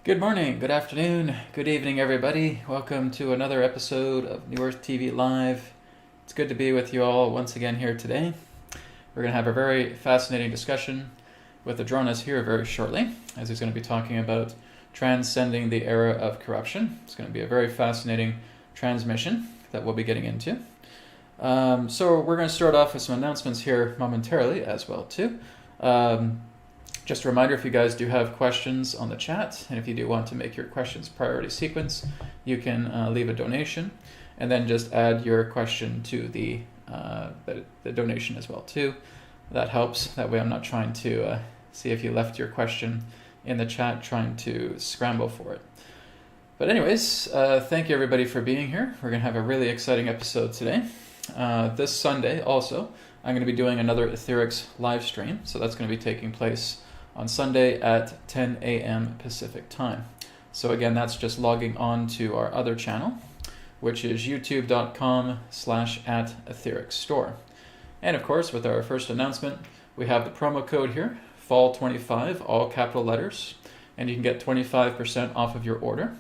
Good morning, good afternoon, good evening, everybody. Welcome to another episode of New Earth TV Live. It's good to be with you all once again here today. We're going to have a very fascinating discussion with Adronis here very shortly, as he's going to be talking about transcending the era of corruption. It's going to be a very fascinating transmission that we'll be getting into. So we're going to start off with some announcements here momentarily as well too. Just a reminder, if you guys do have questions on the chat, and if you do want to make your questions priority sequence, you can leave a donation, and then just add your question to the donation as well too. That helps. That way I'm not trying to see if you left your question in the chat, trying to scramble for it. But anyways, thank you everybody for being here. We're going to have a really exciting episode today. This Sunday also, I'm going to be doing another Etherics live stream, so that's going to be taking place on Sunday at 10 a.m. Pacific time. So again, that's just logging on to our other channel, which is youtube.com/@ethericsstore. And of course, with our first announcement, we have the promo code here, FALL25, all capital letters, and you can get 25% off of your order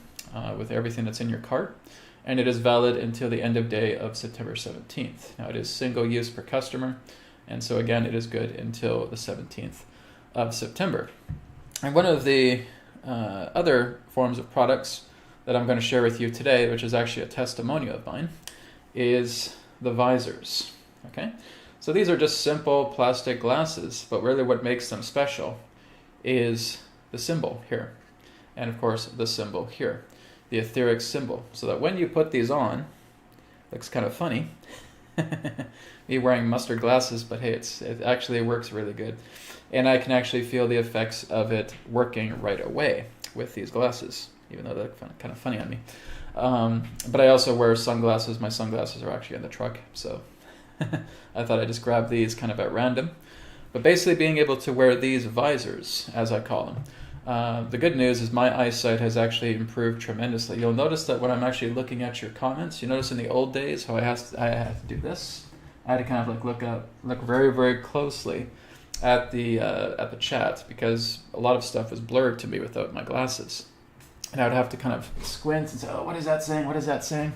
with everything that's in your cart. And it is valid until the end of day of September 17th. Now it is single use per customer, and so again, it is good until the 17th of September. And one of the other forms of products that I'm going to share with you today, which is actually a testimonial of mine, is the visors. Okay, so these are just simple plastic glasses, but really what makes them special is the symbol here, and of course the symbol here, the etheric symbol, so that when you put these on, looks kind of funny, me wearing mustard glasses, but hey, it actually works really good. And I can actually feel the effects of it working right away with these glasses, even though they look kind of funny on me. But I also wear sunglasses. My sunglasses are actually in the truck, so I thought I'd just grab these kind of at random. But basically being able to wear these visors, as I call them, the good news is my eyesight has actually improved tremendously. You'll notice that when I'm actually looking at your comments, you notice in the old days how I had to do this. I had to kind of like look very, very closely at the chat, because a lot of stuff was blurred to me without my glasses, and I would have to kind of squint and say, "Oh, what is that saying? What is that saying?"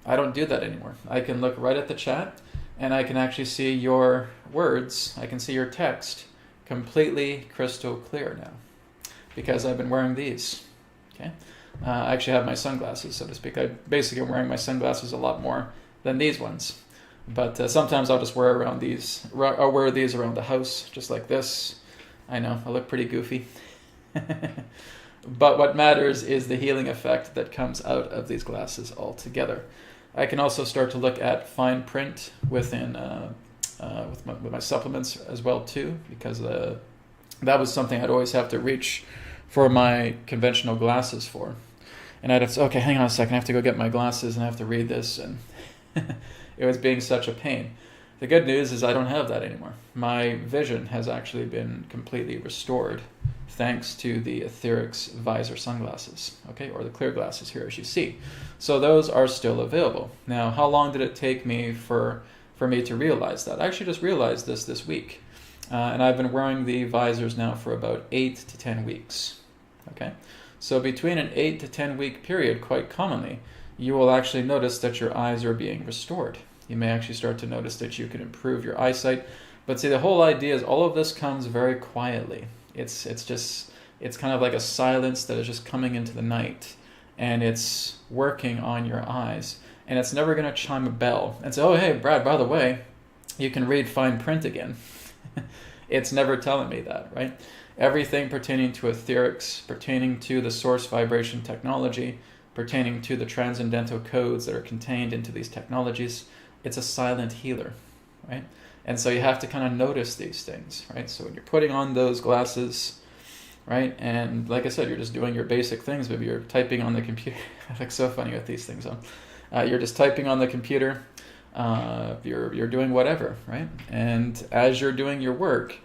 I don't do that anymore. I can look right at the chat, and I can actually see your words. I can see your text completely crystal clear now, because I've been wearing these. Okay, I actually have my sunglasses, so to speak. I basically am wearing my sunglasses a lot more than these ones. But sometimes I'll just wear these around the house, just like this. I know, I look pretty goofy. But what matters is the healing effect that comes out of these glasses altogether. I can also start to look at fine print within with my supplements as well too, because that was something I'd always have to reach for my conventional glasses for. And I'd have to say, okay, hang on a second, I have to go get my glasses and I have to read this, and it was being such a pain. The good news is I don't have that anymore. My vision has actually been completely restored thanks to the Etherics visor sunglasses, okay, or the clear glasses here, as you see. So those are still available. Now, how long did it take me for me to realize that? I actually just realized this week, and I've been wearing the visors now for about 8 to 10 weeks, okay? So between an 8 to 10 week period, quite commonly, you will actually notice that your eyes are being restored. You may actually start to notice that you can improve your eyesight. But see, the whole idea is all of this comes very quietly. It's kind of like a silence that is just coming into the night, and it's working on your eyes. And it's never going to chime a bell and say, "Oh, hey, Brad, by the way, you can read fine print again." It's never telling me that, right? Everything pertaining to etherics, pertaining to the source vibration technology, pertaining to the transcendental codes that are contained into these technologies, it's a silent healer, right? And so you have to kind of notice these things, right? So when you're putting on those glasses, right, and like I said, you're just doing your basic things. Maybe you're typing on the computer. I look so funny with these things on. You're just typing on the computer. You're doing whatever, right? And as you're doing your work,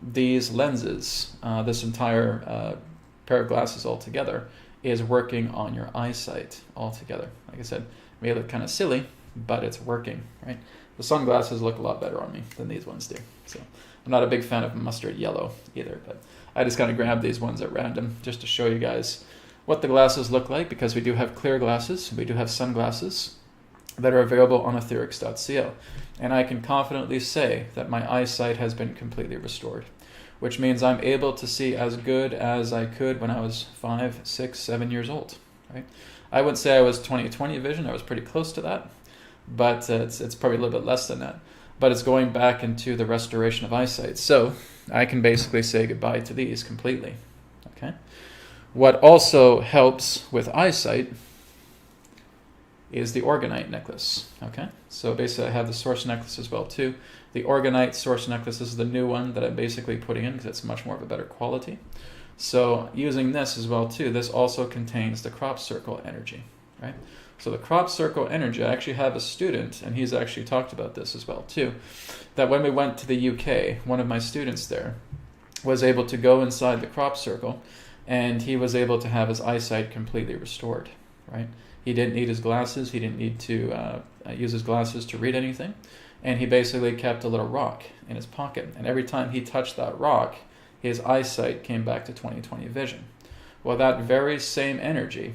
these lenses, this entire pair of glasses altogether, is working on your eyesight altogether. Like I said, it may look kind of silly, but it's working, right? The sunglasses look a lot better on me than these ones do. So I'm not a big fan of mustard yellow either, but I just kind of grabbed these ones at random just to show you guys what the glasses look like, because we do have clear glasses, we do have sunglasses that are available on etherics.co. And I can confidently say that my eyesight has been completely restored, which means I'm able to see as good as I could when I was 5, 6, 7 years old. Right? I wouldn't say I was 20/20 vision, I was pretty close to that, but it's probably a little bit less than that. But it's going back into the restoration of eyesight. So I can basically say goodbye to these completely. Okay. What also helps with eyesight is the orgonite necklace. Okay. So basically I have the source necklace as well too. The orgonite source necklace is the new one that I'm basically putting in because it's much more of a better quality. So using this as well too, this also contains the crop circle energy, right? So the crop circle energy, I actually have a student, and he's actually talked about this as well too, that when we went to the UK, one of my students there was able to go inside the crop circle, and he was able to have his eyesight completely restored, right? He didn't need his glasses, he didn't need to use his glasses to read anything, and he basically kept a little rock in his pocket, and every time he touched that rock, his eyesight came back to 20/20 vision. Well, that very same energy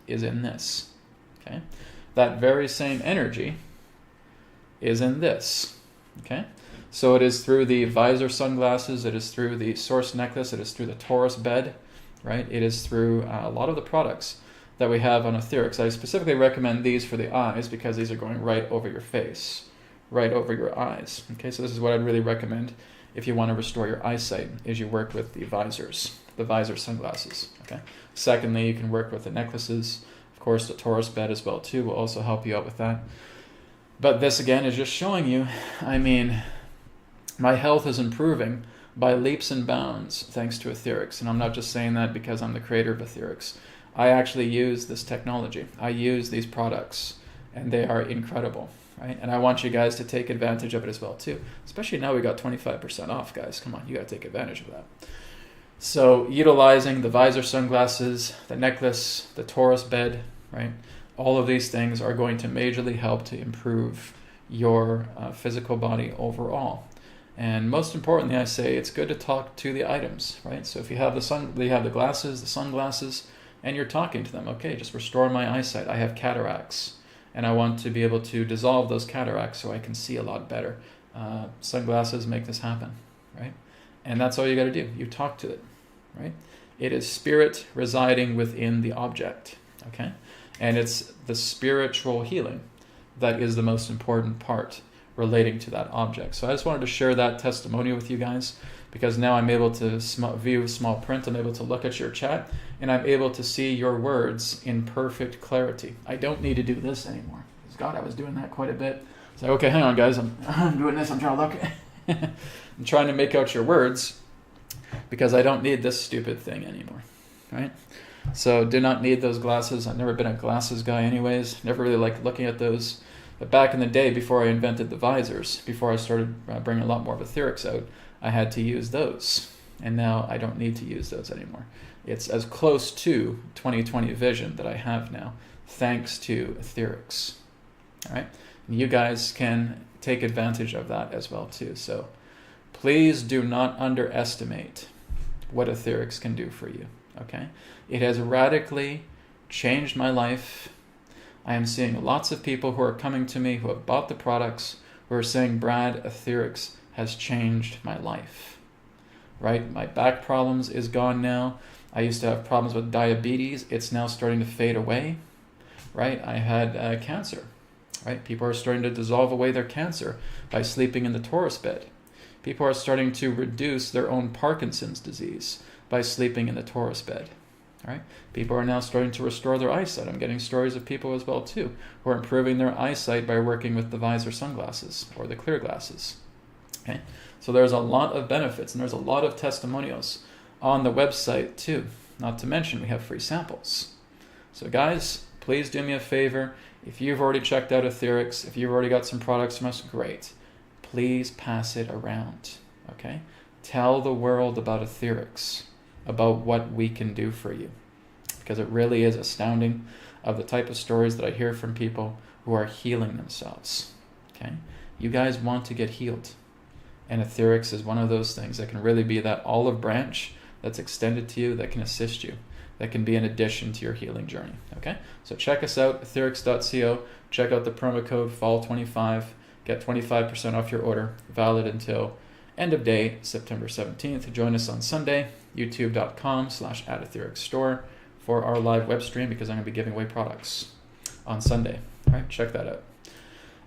is in this. Okay, that very same energy is in this. Okay, so it is through the visor sunglasses, it is through the source necklace, it is through the Taurus bed, right? It is through a lot of the products that we have on Etherics. I specifically recommend these for the eyes because these are going right over your face, right over your eyes. Okay, so this is what I'd really recommend if you want to restore your eyesight, is you work with the visors, the visor sunglasses. Okay. Secondly, you can work with the necklaces. Of course, the Taurus bed as well too will also help you out with that. But this again is just showing you, I mean, my health is improving by leaps and bounds thanks to Etherics. And I'm not just saying that because I'm the creator of Etherics. I actually use this technology. I use these products, and they are incredible, right? And I want you guys to take advantage of it as well too. Especially now we got 25% off, guys. Come on, you got to take advantage of that. So utilizing the visor sunglasses, the necklace, the Taurus bed, right? All of these things are going to majorly help to improve your physical body overall. And most importantly, I say it's good to talk to the items, right? So if you have the glasses, the sunglasses, and you're talking to them, okay, just restore my eyesight. I have cataracts, and I want to be able to dissolve those cataracts so I can see a lot better. Sunglasses make this happen, right? And that's all you got to do. You talk to it, right? It is spirit residing within the object, okay? And it's the spiritual healing that is the most important part relating to that object. So I just wanted to share that testimonial with you guys, because now I'm able to view small print, I'm able to look at your chat, and I'm able to see your words in perfect clarity. I don't need to do this anymore. God, I was doing that quite a bit. It's like, okay, hang on guys, I'm doing this, I'm trying to look. I'm trying to make out your words, because I don't need this stupid thing anymore, right? So do not need those glasses. I've never been a glasses guy anyways, never really liked looking at those. But back in the day, before I invented the visors, before I started bringing a lot more of Etherics out, I had to use those. And now I don't need to use those anymore. It's as close to 20/20 vision that I have now, thanks to Etherics. All right? And you guys can take advantage of that as well too. So please do not underestimate what Etherics can do for you. Okay? It has radically changed my life. I am seeing lots of people who are coming to me who have bought the products who are saying, Brad, Etherics has changed my life, right? My back problems is gone now. I used to have problems with diabetes. It's now starting to fade away, right? I had cancer, right? People are starting to dissolve away their cancer by sleeping in the Taurus bed. People are starting to reduce their own Parkinson's disease by sleeping in the Taurus bed. All right? People are now starting to restore their eyesight. I'm getting stories of people as well too who are improving their eyesight by working with the visor sunglasses or the clear glasses. Okay? So there's a lot of benefits, and there's a lot of testimonials on the website too. Not to mention we have free samples. So guys, please do me a favor. If you've already checked out Etherics, if you've already got some products from us, great. Please pass it around. Okay? Tell the world about Etherics, about what we can do for you, because it really is astounding of the type of stories that I hear from people who are healing themselves. Okay, You guys want to get healed. And etherics is one of those things that can really be that olive branch that's extended to you, that can assist you, that can be an addition to your healing journey. Okay? So check us out, etherics.co. Check out the promo code FALL25. Get 25% off your order, valid until end of day, September 17th. Join us on Sunday, youtube.com/@ethericsstore for our live web stream, because I'm going to be giving away products on Sunday. All right, check that out.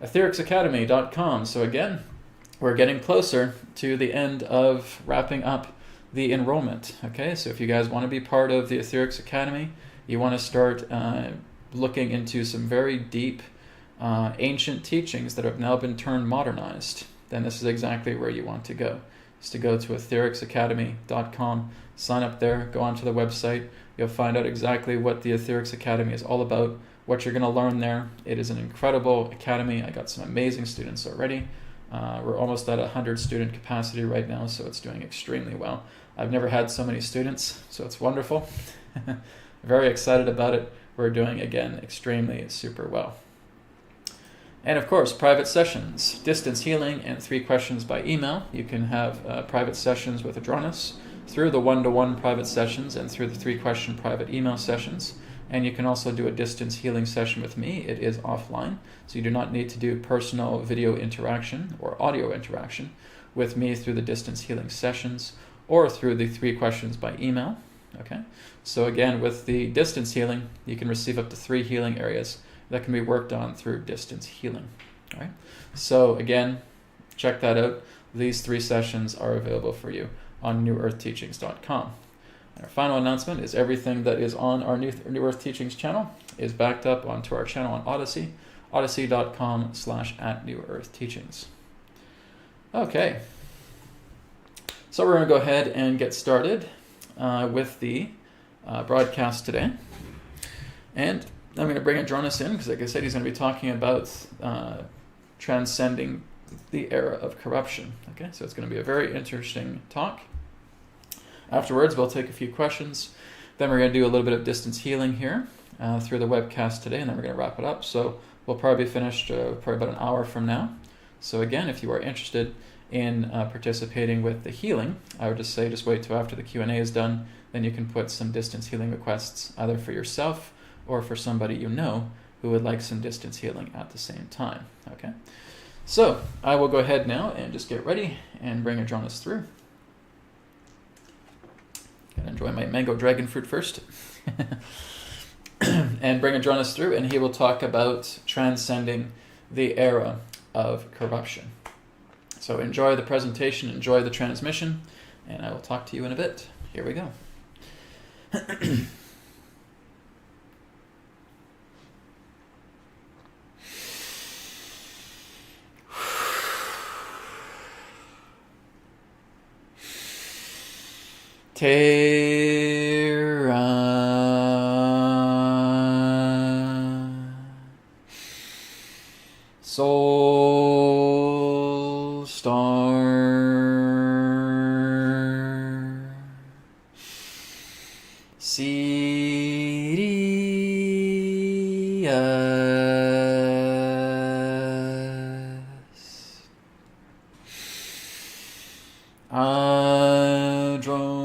ethericsacademy.com. So again, we're getting closer to the end of wrapping up the enrollment. Okay, so if you guys want to be part of the Etherics Academy, you want to start looking into some very deep ancient teachings that have now been turned modernized, then this is exactly where you want to go. Is to go to ethericsacademy.com, sign up there, go onto the website. You'll find out exactly what the Etherics Academy is all about, what you're going to learn there. It is an incredible academy. I got some amazing students already. We're almost at 100 student capacity right now, so it's doing extremely well. I've never had so many students, so it's wonderful. Very excited about it. We're doing, again, extremely super well. And of course, private sessions, distance healing, and 3 questions by email. You can have private sessions with Adronis through the 1-to-1 private sessions and through the 3-question private email sessions. And you can also do a distance healing session with me. It is offline, so you do not need to do personal video interaction or audio interaction with me through the distance healing sessions or through the 3 questions by email. Okay. So again, with the distance healing, you can receive up to 3 healing areas that can be worked on through distance healing. All right. So again, check that out. These 3 sessions are available for you on newearthteachings.com. And our final announcement is everything that is on our New Earth Teachings channel is backed up onto our channel on Odyssey, odyssey.com/@newearthteachings. Okay. So we're going to go ahead and get started with the broadcast today. And I'm going to bring Adronis in because, like I said, he's going to be talking about transcending the era of corruption. Okay, so it's going to be a very interesting talk. Afterwards, we'll take a few questions. Then we're going to do a little bit of distance healing here through the webcast today, and then we're going to wrap it up. So we'll probably be finished probably about an hour from now. So again, if you are interested in participating with the healing, I would just say just wait till after the Q&A is done. Then you can put some distance healing requests either for yourself or for somebody you know who would like some distance healing at the same time. Okay, so I will go ahead now and just get ready and bring Adronis through. Gotta enjoy my mango dragon fruit first. And bring Adronis through, and he will talk about transcending the era of corruption. So enjoy the presentation, enjoy the transmission, and I will talk to you in a bit. Here we go. Terra Soul Star Sirius Adronis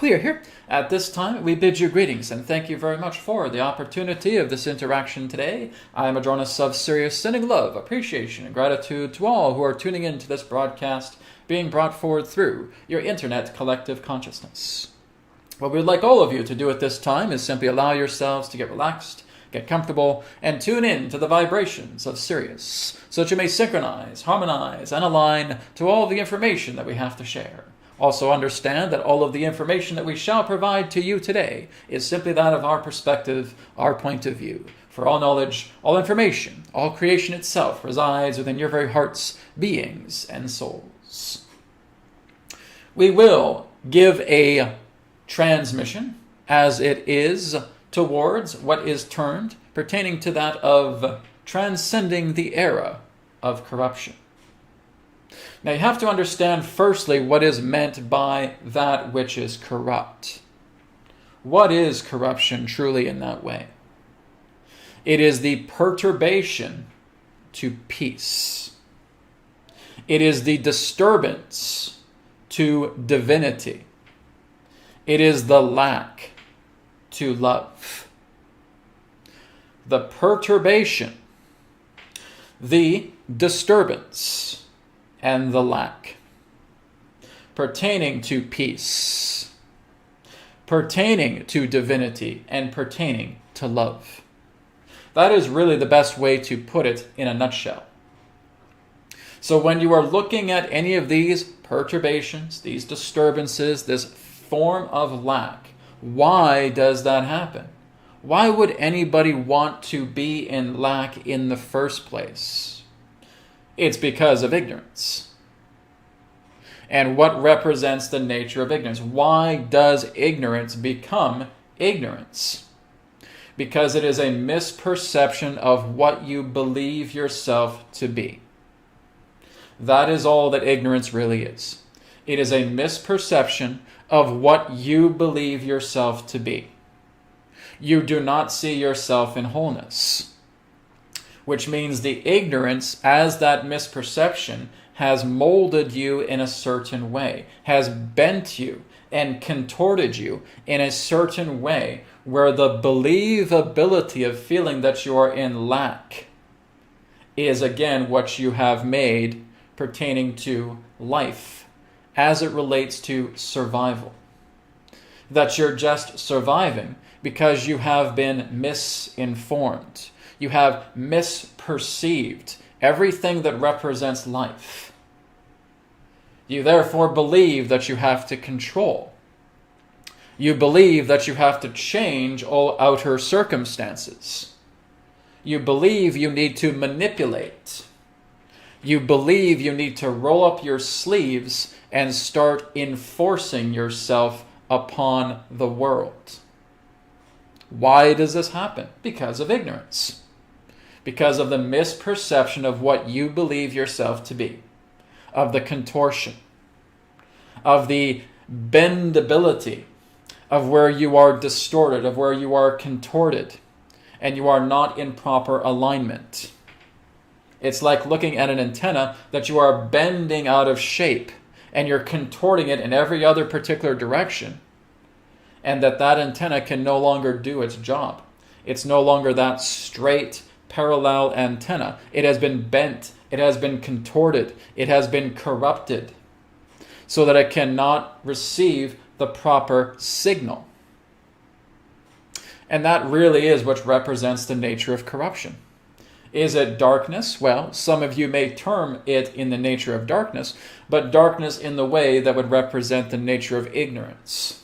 we are here. At this time, we bid you greetings and thank you very much for the opportunity of this interaction today. I am Adronis of Sirius, sending love, appreciation, and gratitude to all who are tuning in to this broadcast being brought forward through your internet collective consciousness. What we would like all of you to do at this time is simply allow yourselves to get relaxed, get comfortable, and tune in to the vibrations of Sirius so that you may synchronize, harmonize, and align to all the information that we have to share. Also understand that all of the information that we shall provide to you today is simply that of our perspective, our point of view. For all knowledge, all information, all creation itself resides within your very hearts, beings, and souls. We will give a transmission as it is towards what is termed pertaining to that of transcending the era of corruption. Now you have to understand firstly what is meant by that which is corrupt. What is corruption truly in that way? It is the perturbation to peace. It is the disturbance to divinity. It is the lack to love. The perturbation, the disturbance, and the lack pertaining to peace, pertaining to divinity, and pertaining to love. That is really the best way to put it in a nutshell. So when you are looking at any of these perturbations, these disturbances, this form of lack, why does that happen? Why would anybody want to be in lack in the first place? It's because of ignorance. And what represents the nature of ignorance? Why does ignorance become ignorance? Because it is a misperception of what you believe yourself to be. That is all that ignorance really is. It is a misperception of what you believe yourself to be. You do not see yourself in wholeness, which means the ignorance as that misperception has molded you in a certain way, has bent you and contorted you in a certain way where the believability of feeling that you are in lack is again what you have made pertaining to life as it relates to survival. That you're just surviving because you have been misinformed. You have misperceived everything that represents life. You therefore believe that you have to control. You believe that you have to change all outer circumstances. You believe you need to manipulate. You believe you need to roll up your sleeves and start enforcing yourself upon the world. Why does this happen? Because of ignorance. Because of the misperception of what you believe yourself to be. Of the contortion. Of the bendability. Of where you are distorted. Of where you are contorted. And you are not in proper alignment. It's like looking at an antenna that you are bending out of shape. And you're contorting it in every other particular direction. And that antenna can no longer do its job. It's no longer that straight, parallel antenna. It has been bent. It has been contorted. It has been corrupted so that it cannot receive the proper signal. And that really is what represents the nature of corruption. Is it darkness? Well, some of you may term it in the nature of darkness, but darkness in the way that would represent the nature of ignorance.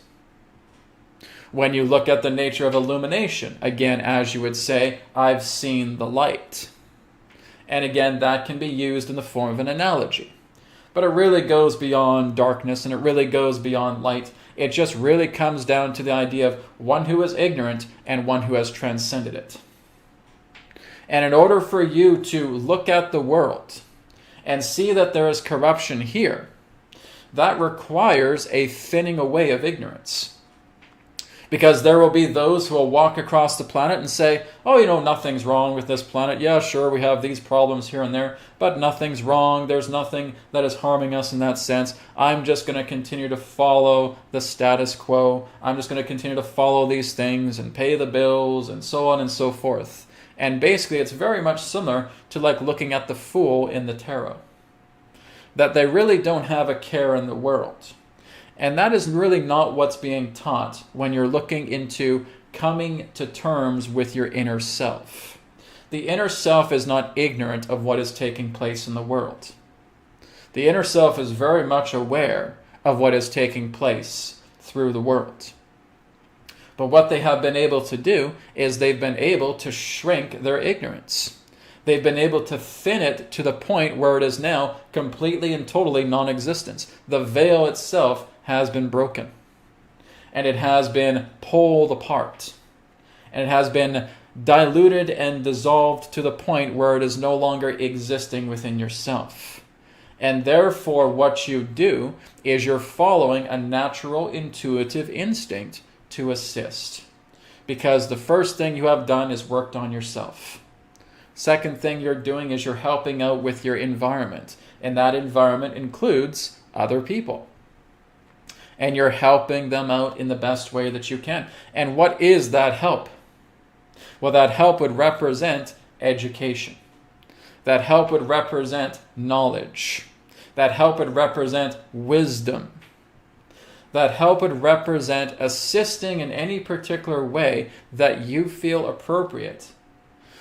When you look at the nature of illumination, again, as you would say, I've seen the light. And again, that can be used in the form of an analogy. But it really goes beyond darkness and it really goes beyond light. It just really comes down to the idea of one who is ignorant and one who has transcended it. And in order for you to look at the world and see that there is corruption here, that requires a thinning away of ignorance. Because there will be those who will walk across the planet and say, oh, nothing's wrong with this planet. Yeah, sure, we have these problems here and there, but nothing's wrong. There's nothing that is harming us in that sense. I'm just going to continue to follow the status quo. I'm just going to continue to follow these things and pay the bills and so on and so forth. And basically, it's very much similar to like looking at the fool in the tarot. That they really don't have a care in the world. And that is really not what's being taught when you're looking into coming to terms with your inner self. The inner self is not ignorant of what is taking place in the world. The inner self is very much aware of what is taking place through the world. But what they have been able to do is they've been able to shrink their ignorance. They've been able to thin it to the point where it is now completely and totally non-existent. The veil itself has been broken. And it has been pulled apart. And it has been diluted and dissolved to the point where it is no longer existing within yourself. And therefore, what you do is you're following a natural, intuitive instinct to assist. Because the first thing you have done is worked on yourself. Second thing you're doing is you're helping out with your environment. And that environment includes other people. And you're helping them out in the best way that you can. And what is that help? Well, that help would represent education. That help would represent knowledge. That help would represent wisdom. That help would represent assisting in any particular way that you feel appropriate.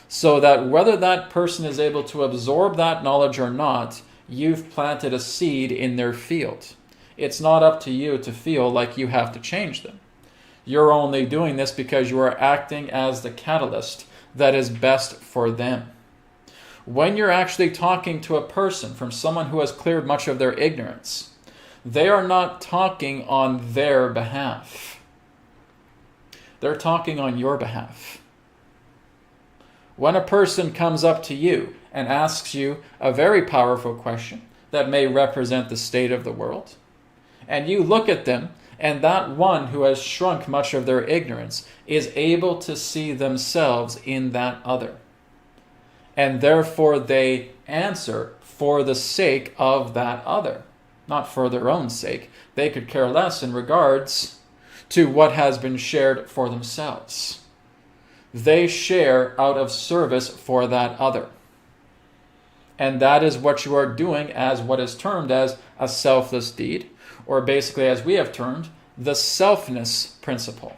So that whether that person is able to absorb that knowledge or not, you've planted a seed in their field. It's not up to you to feel like you have to change them. You're only doing this because you are acting as the catalyst that is best for them. When you're actually talking to a person from someone who has cleared much of their ignorance, they are not talking on their behalf. They're talking on your behalf. When a person comes up to you and asks you a very powerful question that may represent the state of the world, and you look at them, and that one who has shrunk much of their ignorance is able to see themselves in that other. And therefore they answer for the sake of that other, not for their own sake. They could care less in regards to what has been shared for themselves. They share out of service for that other. And that is what you are doing as what is termed as a selfless deed, or basically as we have termed, the selfness principle.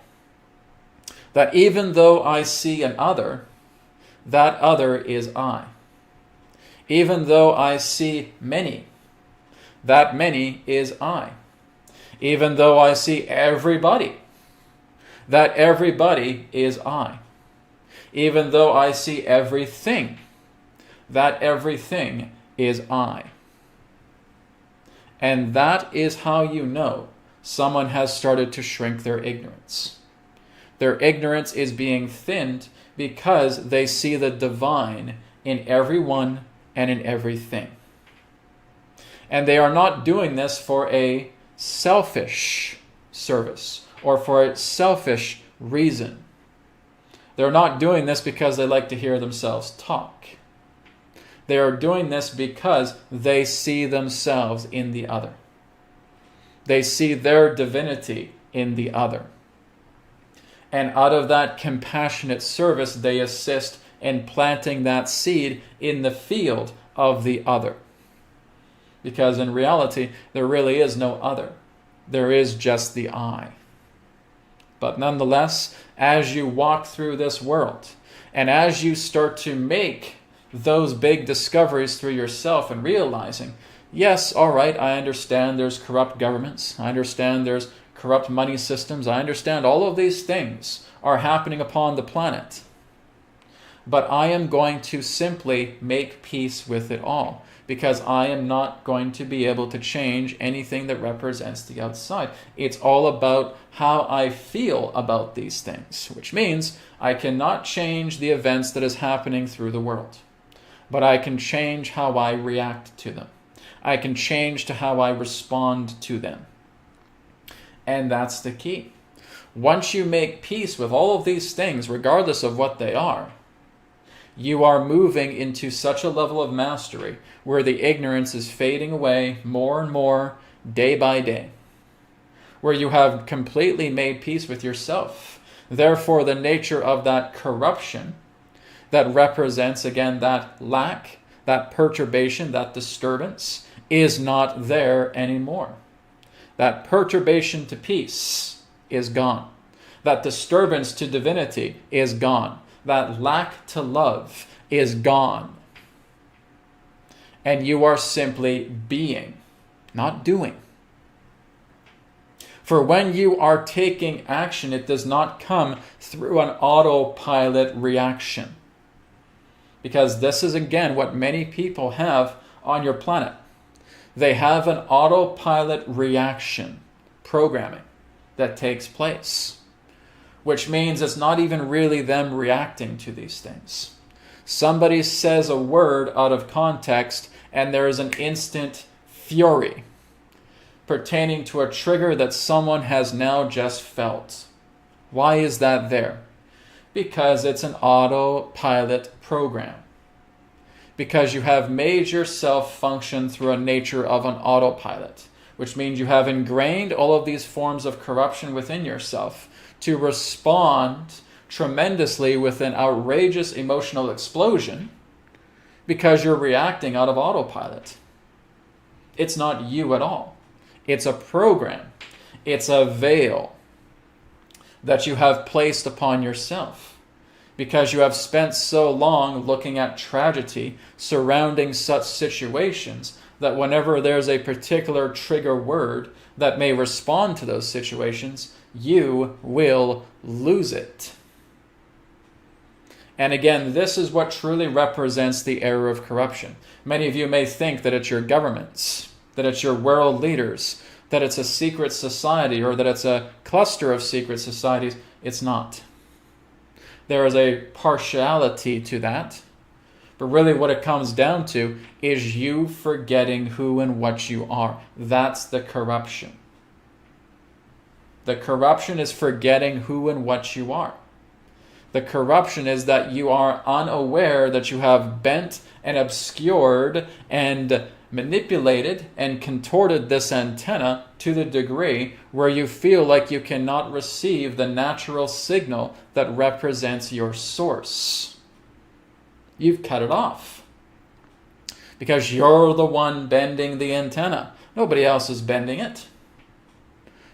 That even though I see an other, that other is I. Even though I see many, that many is I. Even though I see everybody, that everybody is I. Even though I see everything, that everything is I. And that is how you know someone has started to shrink their ignorance. Their ignorance is being thinned because they see the divine in everyone and in everything. And they are not doing this for a selfish service or for a selfish reason. They're not doing this because they like to hear themselves talk. They are doing this because they see themselves in the other. They see their divinity in the other. And out of that compassionate service, they assist in planting that seed in the field of the other. Because in reality, there really is no other. There is just the I. But nonetheless, as you walk through this world, and as you start to make those big discoveries through yourself and realizing, yes, all right, I understand there's corrupt governments. I understand there's corrupt money systems. I understand all of these things are happening upon the planet. But I am going to simply make peace with it all, because I am not going to be able to change anything that represents the outside. It's all about how I feel about these things, which means I cannot change the events that is happening through the world. But I can change how I react to them. I can change to how I respond to them. And that's the key. Once you make peace with all of these things, regardless of what they are, you are moving into such a level of mastery where the ignorance is fading away more and more day by day, where you have completely made peace with yourself. Therefore, the nature of that corruption that represents, again, that lack, that perturbation, that disturbance, is not there anymore. That perturbation to peace is gone. That disturbance to divinity is gone. That lack to love is gone. And you are simply being, not doing. For when you are taking action, it does not come through an autopilot reaction. Because this is, again, what many people have on your planet. They have an autopilot reaction programming that takes place, which means it's not even really them reacting to these things. Somebody says a word out of context, and there is an instant fury pertaining to a trigger that someone has now just felt. Why is that there? Because it's an autopilot program. Because you have made yourself function through a nature of an autopilot, which means you have ingrained all of these forms of corruption within yourself to respond tremendously with an outrageous emotional explosion because you're reacting out of autopilot. It's not you at all. It's a program. It's a veil that you have placed upon yourself because you have spent so long looking at tragedy surrounding such situations that whenever there's a particular trigger word that may respond to those situations, you will lose it. And again, this is what truly represents the era of corruption. Many of you may think that it's your governments, that it's your world leaders, that it's a secret society, or that it's a cluster of secret societies. It's not. There is a partiality to that. But really what it comes down to is you forgetting who and what you are. That's the corruption. The corruption is forgetting who and what you are. The corruption is that you are unaware that you have bent and obscured and manipulated and contorted this antenna to the degree where you feel like you cannot receive the natural signal that represents your source. You've cut it off because you're the one bending the antenna. Nobody else is bending it.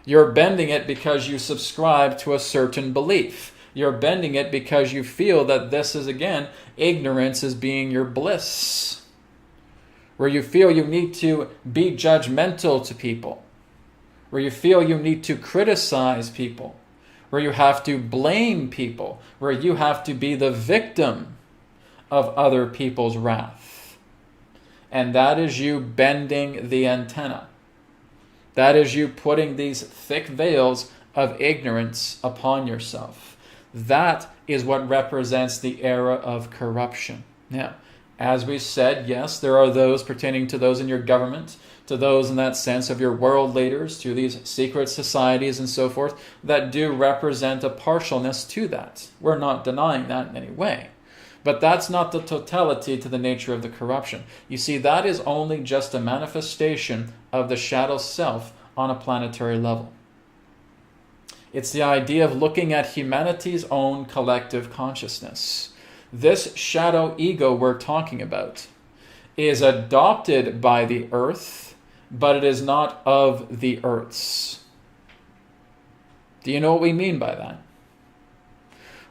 You're bending it because you subscribe to a certain belief. You're bending it because you feel that this is, again, ignorance is being your bliss. Where you feel you need to be judgmental to people. Where you feel you need to criticize people. Where you have to blame people. Where you have to be the victim of other people's wrath. And that is you bending the antenna. That is you putting these thick veils of ignorance upon yourself. That is what represents the era of corruption. Now, as we said, yes, there are those pertaining to those in your government, to those in that sense of your world leaders, to these secret societies and so forth, that do represent a partialness to that. We're not denying that in any way. But that's not the totality to the nature of the corruption. You see, that is only just a manifestation of the shadow self on a planetary level. It's the idea of looking at humanity's own collective consciousness. This shadow ego we're talking about is adopted by the earth, but it is not of the earth's. Do you know what we mean by that?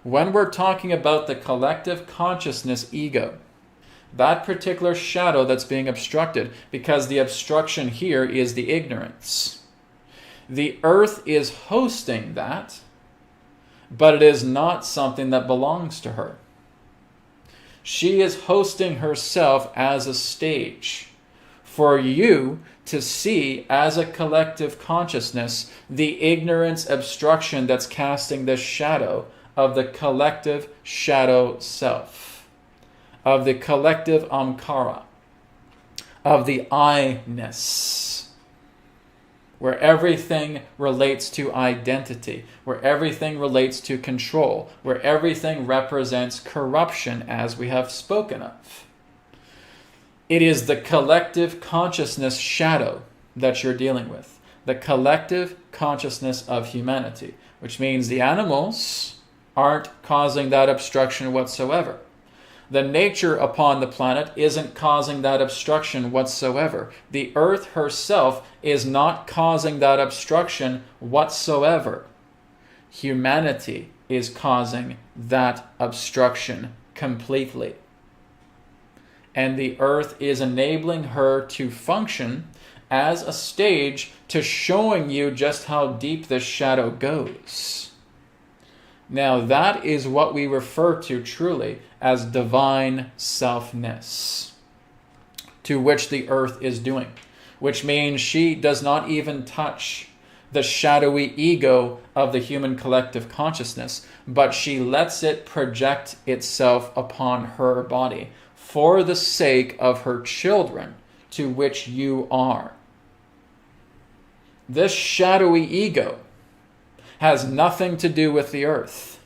When we're talking about the collective consciousness ego, that particular shadow that's being obstructed, because the obstruction here is the ignorance. The earth is hosting that, but it is not something that belongs to her. She is hosting herself as a stage for you to see as a collective consciousness the ignorance obstruction that's casting this shadow of the collective shadow self, of the collective Amkara, of the I-ness, where everything relates to identity, where everything relates to control, where everything represents corruption, as we have spoken of. It is the collective consciousness shadow that you're dealing with, the collective consciousness of humanity, which means the animals aren't causing that obstruction whatsoever. The nature upon the planet isn't causing that obstruction whatsoever. The earth herself is not causing that obstruction whatsoever. Humanity is causing that obstruction completely. And the earth is enabling her to function as a stage to showing you just how deep this shadow goes. Now that is what we refer to truly as divine selfness, to which the earth is doing, which means she does not even touch the shadowy ego of the human collective consciousness, but she lets it project itself upon her body for the sake of her children, to which you are. This shadowy ego has nothing to do with the earth.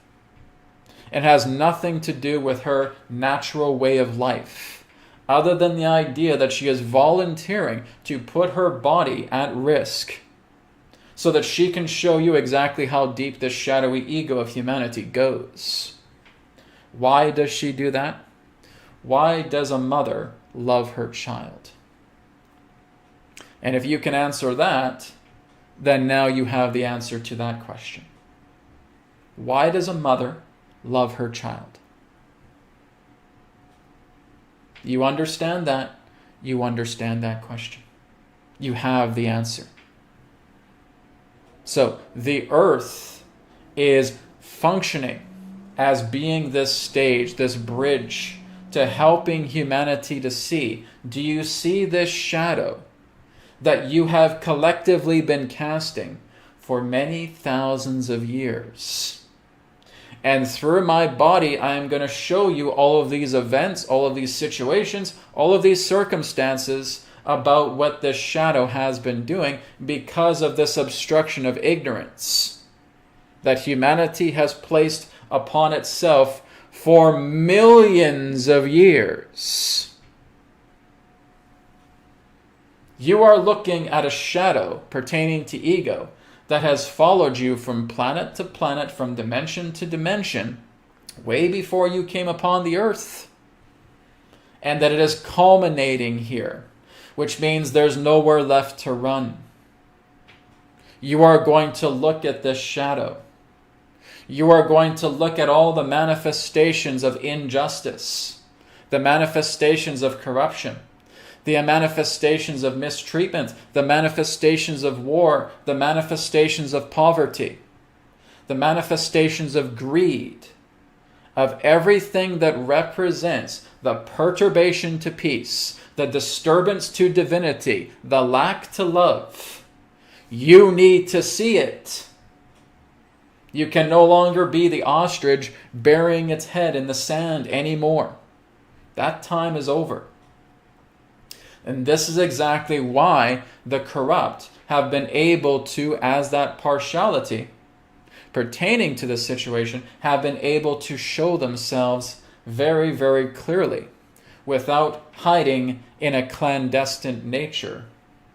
It has nothing to do with her natural way of life, other than the idea that she is volunteering to put her body at risk so that she can show you exactly how deep this shadowy ego of humanity goes. Why does she do that? Why does a mother love her child? And if you can answer that, then now you have the answer to that question. Why does a mother love her child? You understand that, you understand that question. You have the answer. So the earth is functioning as being this stage, this bridge to helping humanity to see. Do you see this shadow that you have collectively been casting for many thousands of years? And through my body, I am going to show you all of these events, all of these situations, all of these circumstances about what this shadow has been doing because of this obstruction of ignorance that humanity has placed upon itself for millions of years. You are looking at a shadow pertaining to ego that has followed you from planet to planet, from dimension to dimension, way before you came upon the earth. And that it is culminating here, which means there's nowhere left to run. You are going to look at this shadow. You are going to look at all the manifestations of injustice, the manifestations of corruption, the manifestations of mistreatment, the manifestations of war, the manifestations of poverty, the manifestations of greed, of everything that represents the perturbation to peace, the disturbance to divinity, the lack to love. You need to see it. You can no longer be the ostrich burying its head in the sand anymore. That time is over. And this is exactly why the corrupt have been able to, as that partiality pertaining to this situation, have been able to show themselves very, very clearly without hiding in a clandestine nature,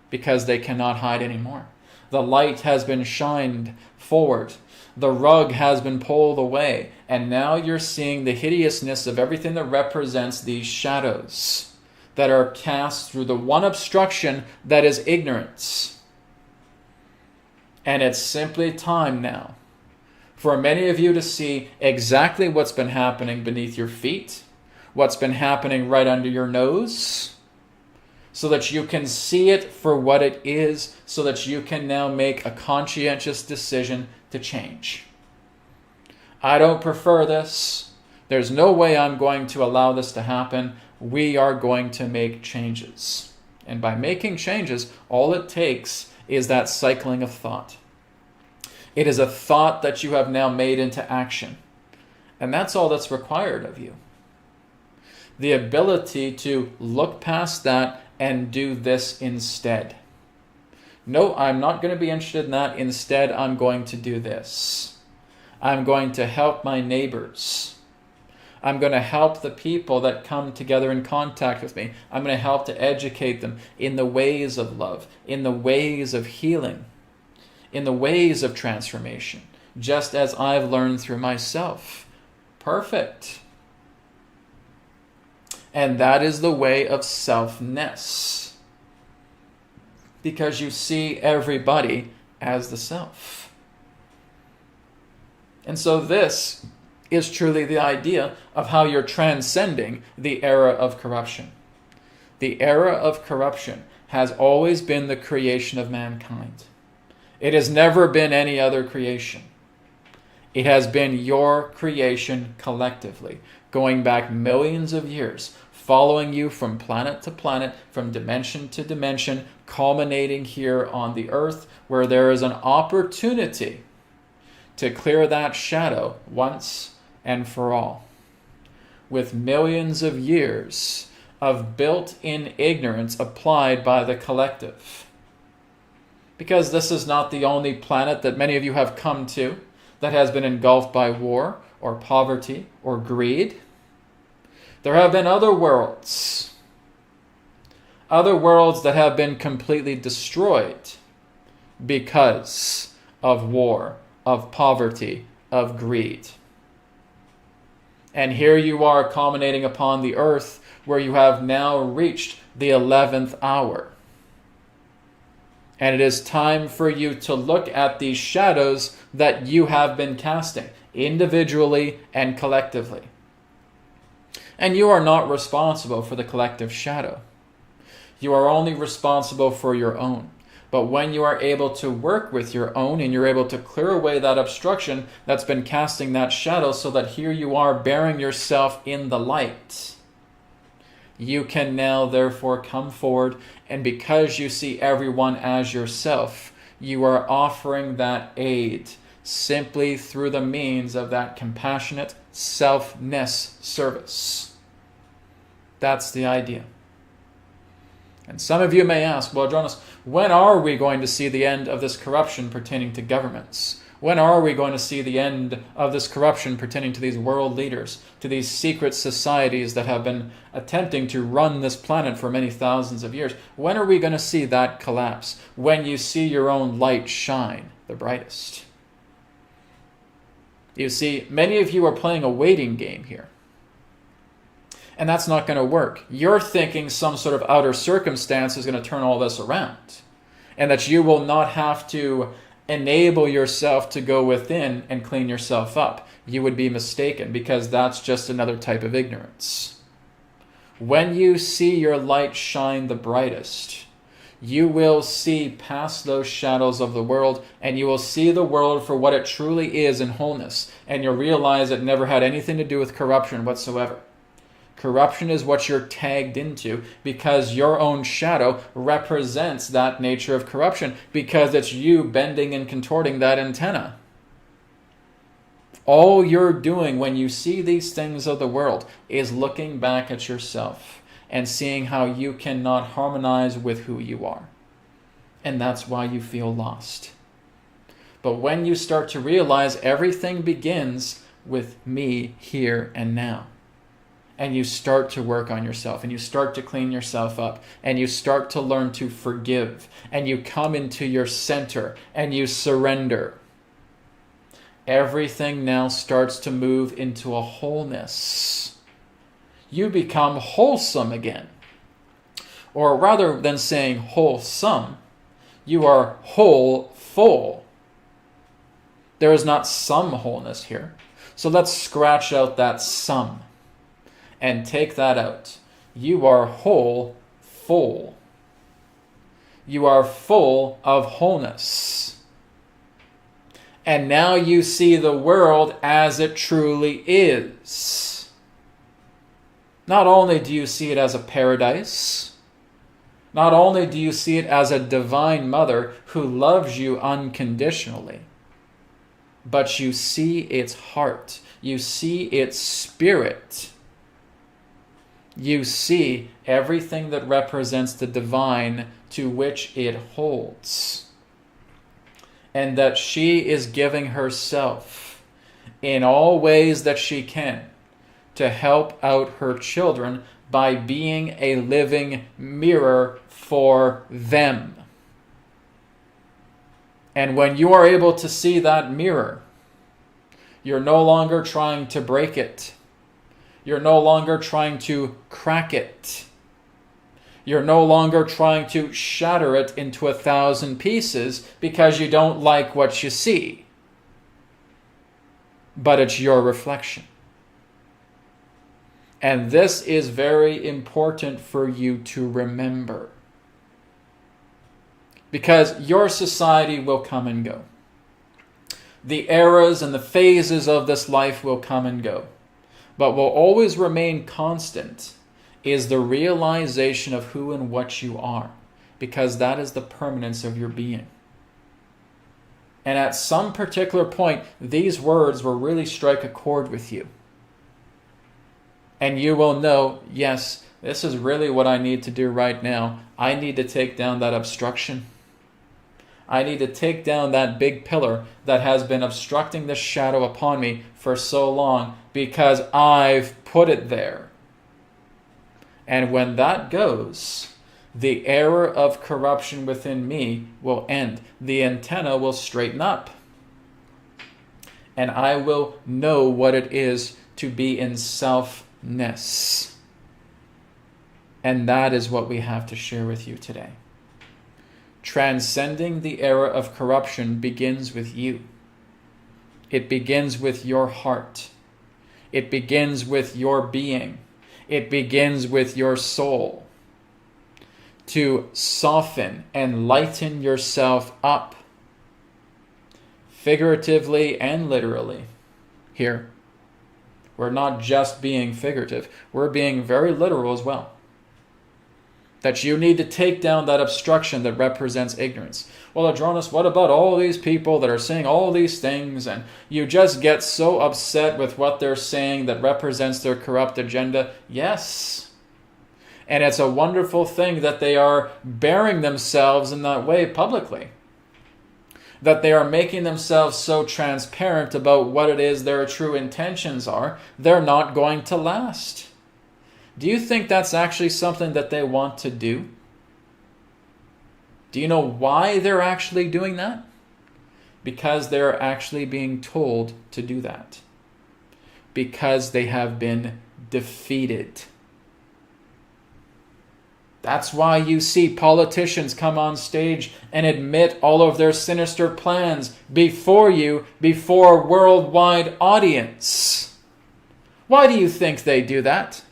because they cannot hide anymore. The light has been shined forward. The rug has been pulled away. And now you're seeing the hideousness of everything that represents these shadows that are cast through the one obstruction that is ignorance. And it's simply time now for many of you to see exactly what's been happening beneath your feet, what's been happening right under your nose, so that you can see it for what it is, so that you can now make a conscientious decision to change. I don't prefer this. There's no way I'm going to allow this to happen. We are going to make changes. And by making changes, all it takes is that cycling of thought. It is a thought that you have now made into action. And that's all that's required of you. The ability to look past that and do this instead. No, I'm not going to be interested in that. Instead, I'm going to do this. I'm going to help my neighbors. I'm going to help the people that come together in contact with me. I'm going to help to educate them in the ways of love, in the ways of healing, in the ways of transformation, just as I've learned through myself. Perfect. And that is the way of selfness, because you see everybody as the self. And so this is truly the idea of how you're transcending the era of corruption. The era of corruption has always been the creation of mankind. It has never been any other creation. It has been your creation collectively, going back millions of years, following you from planet to planet, from dimension to dimension, culminating here on the earth, where there is an opportunity to clear that shadow once and for all. With millions of years of built-in ignorance applied by the collective. Because this is not the only planet that many of you have come to that has been engulfed by war or poverty or greed. There have been other worlds that have been completely destroyed because of war, of poverty, of greed. And here you are culminating upon the earth where you have now reached the 11th hour. And it is time for you to look at these shadows that you have been casting, individually and collectively. And you are not responsible for the collective shadow. You are only responsible for your own. But when you are able to work with your own and you're able to clear away that obstruction that's been casting that shadow so that here you are bearing yourself in the light, you can now therefore come forward, and because you see everyone as yourself, you are offering that aid simply through the means of that compassionate selfness service. That's the idea. And some of you may ask, well, Adronis, when are we going to see the end of this corruption pertaining to governments? When are we going to see the end of this corruption pertaining to these world leaders, to these secret societies that have been attempting to run this planet for many thousands of years? When are we going to see that collapse? When you see your own light shine the brightest. You see, many of you are playing a waiting game here. And that's not going to work. You're thinking some sort of outer circumstance is going to turn all this around. And that you will not have to enable yourself to go within and clean yourself up. You would be mistaken, because that's just another type of ignorance. When you see your light shine the brightest, you will see past those shadows of the world, and you will see the world for what it truly is in wholeness. And you'll realize it never had anything to do with corruption whatsoever. Corruption is what you're tagged into because your own shadow represents that nature of corruption, because it's you bending and contorting that antenna. All you're doing when you see these things of the world is looking back at yourself and seeing how you cannot harmonize with who you are. And that's why you feel lost. But when you start to realize everything begins with me here and now, and you start to work on yourself, and you start to clean yourself up, and you start to learn to forgive, and you come into your center, and you surrender, everything now starts to move into a wholeness. You become wholesome again. Or rather than saying wholesome, you are whole, full. There is not some wholeness here. So let's scratch out that some and take that out. You are whole, full. You are full of wholeness. And now you see the world as it truly is. Not only do you see it as a paradise, not only do you see it as a divine mother who loves you unconditionally, but you see its heart, you see its spirit. You see everything that represents the divine to which it holds. And that she is giving herself in all ways that she can to help out her children by being a living mirror for them. And when you are able to see that mirror, you're no longer trying to break it. You're no longer trying to crack it. You're no longer trying to shatter it into 1,000 pieces because you don't like what you see. But it's your reflection. And this is very important for you to remember. Because your society will come and go. The eras and the phases of this life will come and go. But will always remain constant is the realization of who and what you are, because that is the permanence of your being. And at some particular point, these words will really strike a chord with you. And you will know, yes, this is really what I need to do right now. I need to take down that obstruction. I need to take down that big pillar that has been obstructing the shadow upon me for so long because I've put it there. And when that goes, the era of corruption within me will end. The antenna will straighten up. And I will know what it is to be in selfness. And that is what we have to share with you today. Transcending the era of corruption begins with you. It begins with your heart. It begins with your being. It begins with your soul. To soften and lighten yourself up, figuratively and literally. Here, we're not just being figurative, we're being very literal as well. That you need to take down that obstruction that represents ignorance. Well, Adronis, what about all these people that are saying all these things, and you just get so upset with what they're saying that represents their corrupt agenda? Yes. And it's a wonderful thing that they are bearing themselves in that way publicly. That they are making themselves so transparent about what it is their true intentions are, they're not going to last. Do you think that's actually something that they want to do? Do you know why they're actually doing that? Because they're actually being told to do that. Because they have been defeated. That's why you see politicians come on stage and admit all of their sinister plans before you, before a worldwide audience. Why do you think they do that?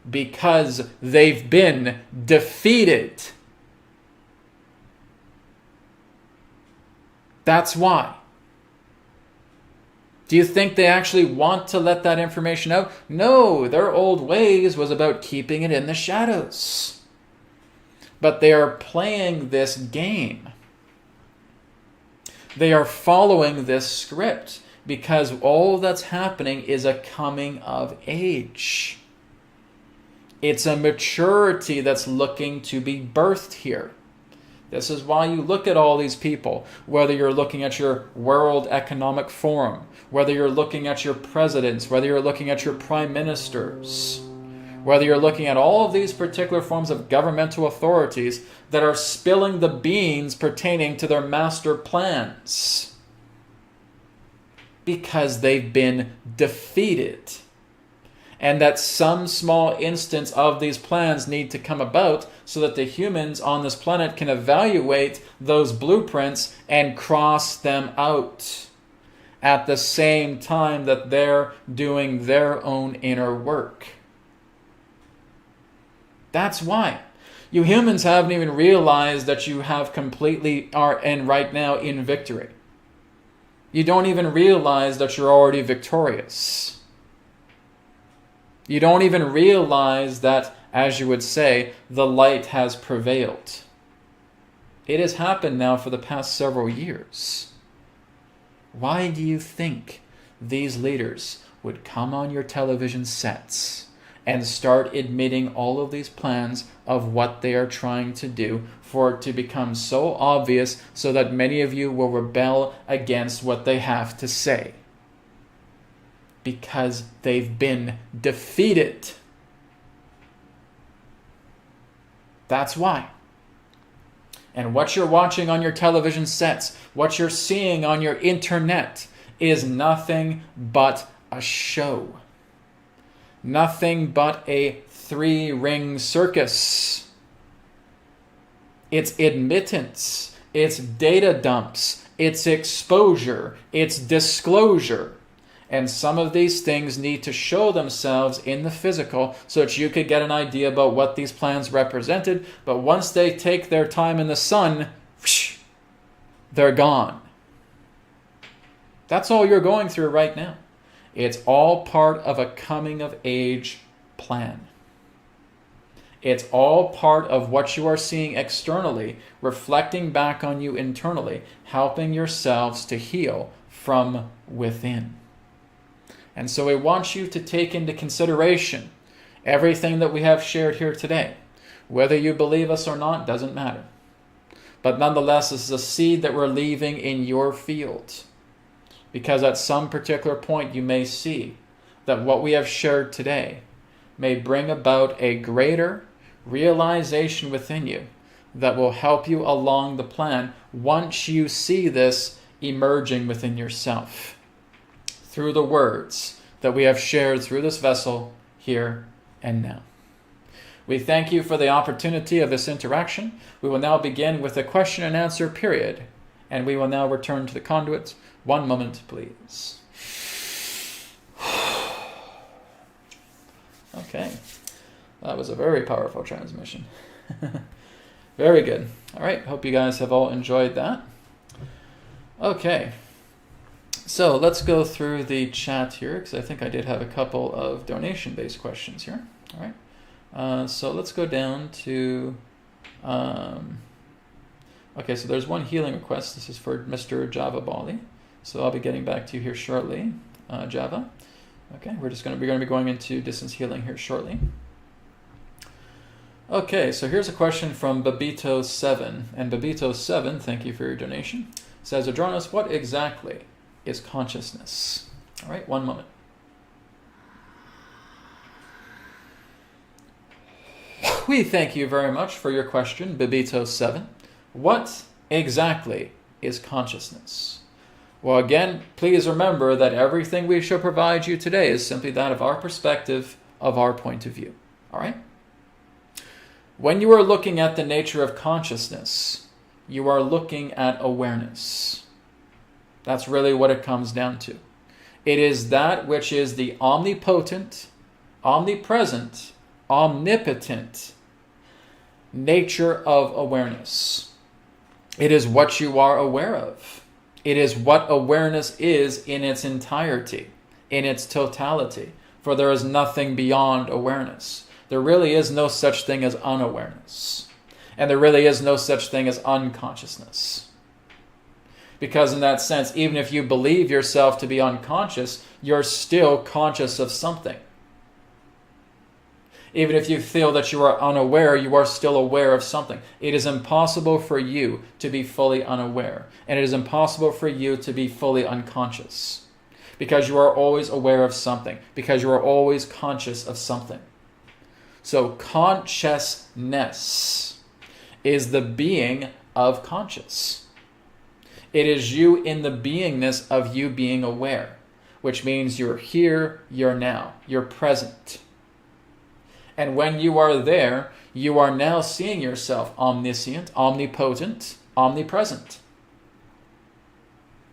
Because they've been defeated. That's why. Do you think they actually want to let that information out? No, their old ways was about keeping it in the shadows. But they are playing this game. They are following this script because all that's happening is a coming of age. It's a maturity that's looking to be birthed here. This is why you look at all these people, whether you're looking at your World Economic Forum, whether you're looking at your presidents, whether you're looking at your prime ministers, whether you're looking at all of these particular forms of governmental authorities that are spilling the beans pertaining to their master plans. Because they've been defeated. And that some small instance of these plans need to come about so that the humans on this planet can evaluate those blueprints and cross them out at the same time that they're doing their own inner work. That's why. You humans haven't even realized that you have completely are and right now in victory. You don't even realize that you're already victorious. You don't even realize that, as you would say, the light has prevailed. It has happened now for the past several years. Why do you think these leaders would come on your television sets and start admitting all of these plans of what they are trying to do for it to become so obvious so that many of you will rebel against what they have to say? Because they've been defeated. That's why. And what you're watching on your television sets, what you're seeing on your internet, is nothing but a show. Nothing but a three-ring circus. It's admittance. It's data dumps. It's exposure. It's disclosure. And some of these things need to show themselves in the physical so that you could get an idea about what these plans represented. But once they take their time in the sun, whoosh, they're gone. That's all you're going through right now. It's all part of a coming of age plan. It's all part of what you are seeing externally, reflecting back on you internally, helping yourselves to heal from within. And so we want you to take into consideration everything that we have shared here today. Whether you believe us or not doesn't matter. But nonetheless, this is a seed that we're leaving in your field. Because at some particular point you may see that what we have shared today may bring about a greater realization within you that will help you along the plan once you see this emerging within yourself through the words that we have shared through this vessel here and now. We thank you for the opportunity of this interaction. We will now begin with a question and answer period, and we will now return to the conduits. One moment, please. Okay, that was a very powerful transmission. Very good. All right, hope you guys have all enjoyed that. Okay, so let's go through the chat here, because I think I did have a couple of donation-based questions here. All right. So let's go down to, okay, so there's one healing request. This is for Mr. Java Bali. So I'll be getting back to you here shortly, Java. Okay, we're going to be going into distance healing here shortly. Okay, so here's a question from Babito7. And Babito7, thank you for your donation, says, Adronis, what exactly is consciousness? All right, one moment. We thank you very much for your question, Babito7. What exactly is consciousness? Well, again, please remember that everything we shall provide you today is simply that of our perspective, of our point of view. All right? When you are looking at the nature of consciousness, you are looking at awareness. That's really what it comes down to. It is that which is the omnipotent, omnipresent, omnipotent nature of awareness. It is what you are aware of. It is what awareness is in its entirety, in its totality. For there is nothing beyond awareness. There really is no such thing as unawareness. And there really is no such thing as unconsciousness. Because in that sense, even if you believe yourself to be unconscious, you're still conscious of something. Even if you feel that you are unaware, you are still aware of something. It is impossible for you to be fully unaware. And it is impossible for you to be fully unconscious. Because you are always aware of something. Because you are always conscious of something. So consciousness is the being of conscious. It is you in the beingness of you being aware. Which means you're here, you're now, you're present. And when you are there, you are now seeing yourself omniscient, omnipotent, omnipresent.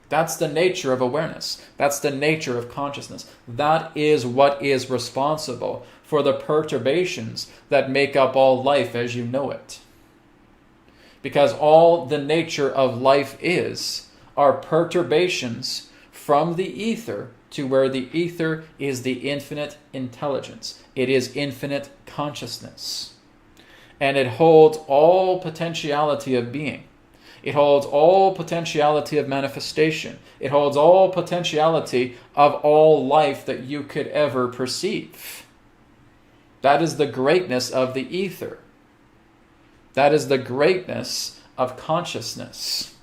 That's the nature of awareness. That's the nature of consciousness. That is what is responsible for the perturbations that make up all life as you know it. Because all the nature of life are perturbations from the ether to where the ether is the infinite intelligence. It is infinite consciousness. And it holds all potentiality of being. It holds all potentiality of manifestation. It holds all potentiality of all life that you could ever perceive. That is the greatness of the ether. That is the greatness of consciousness.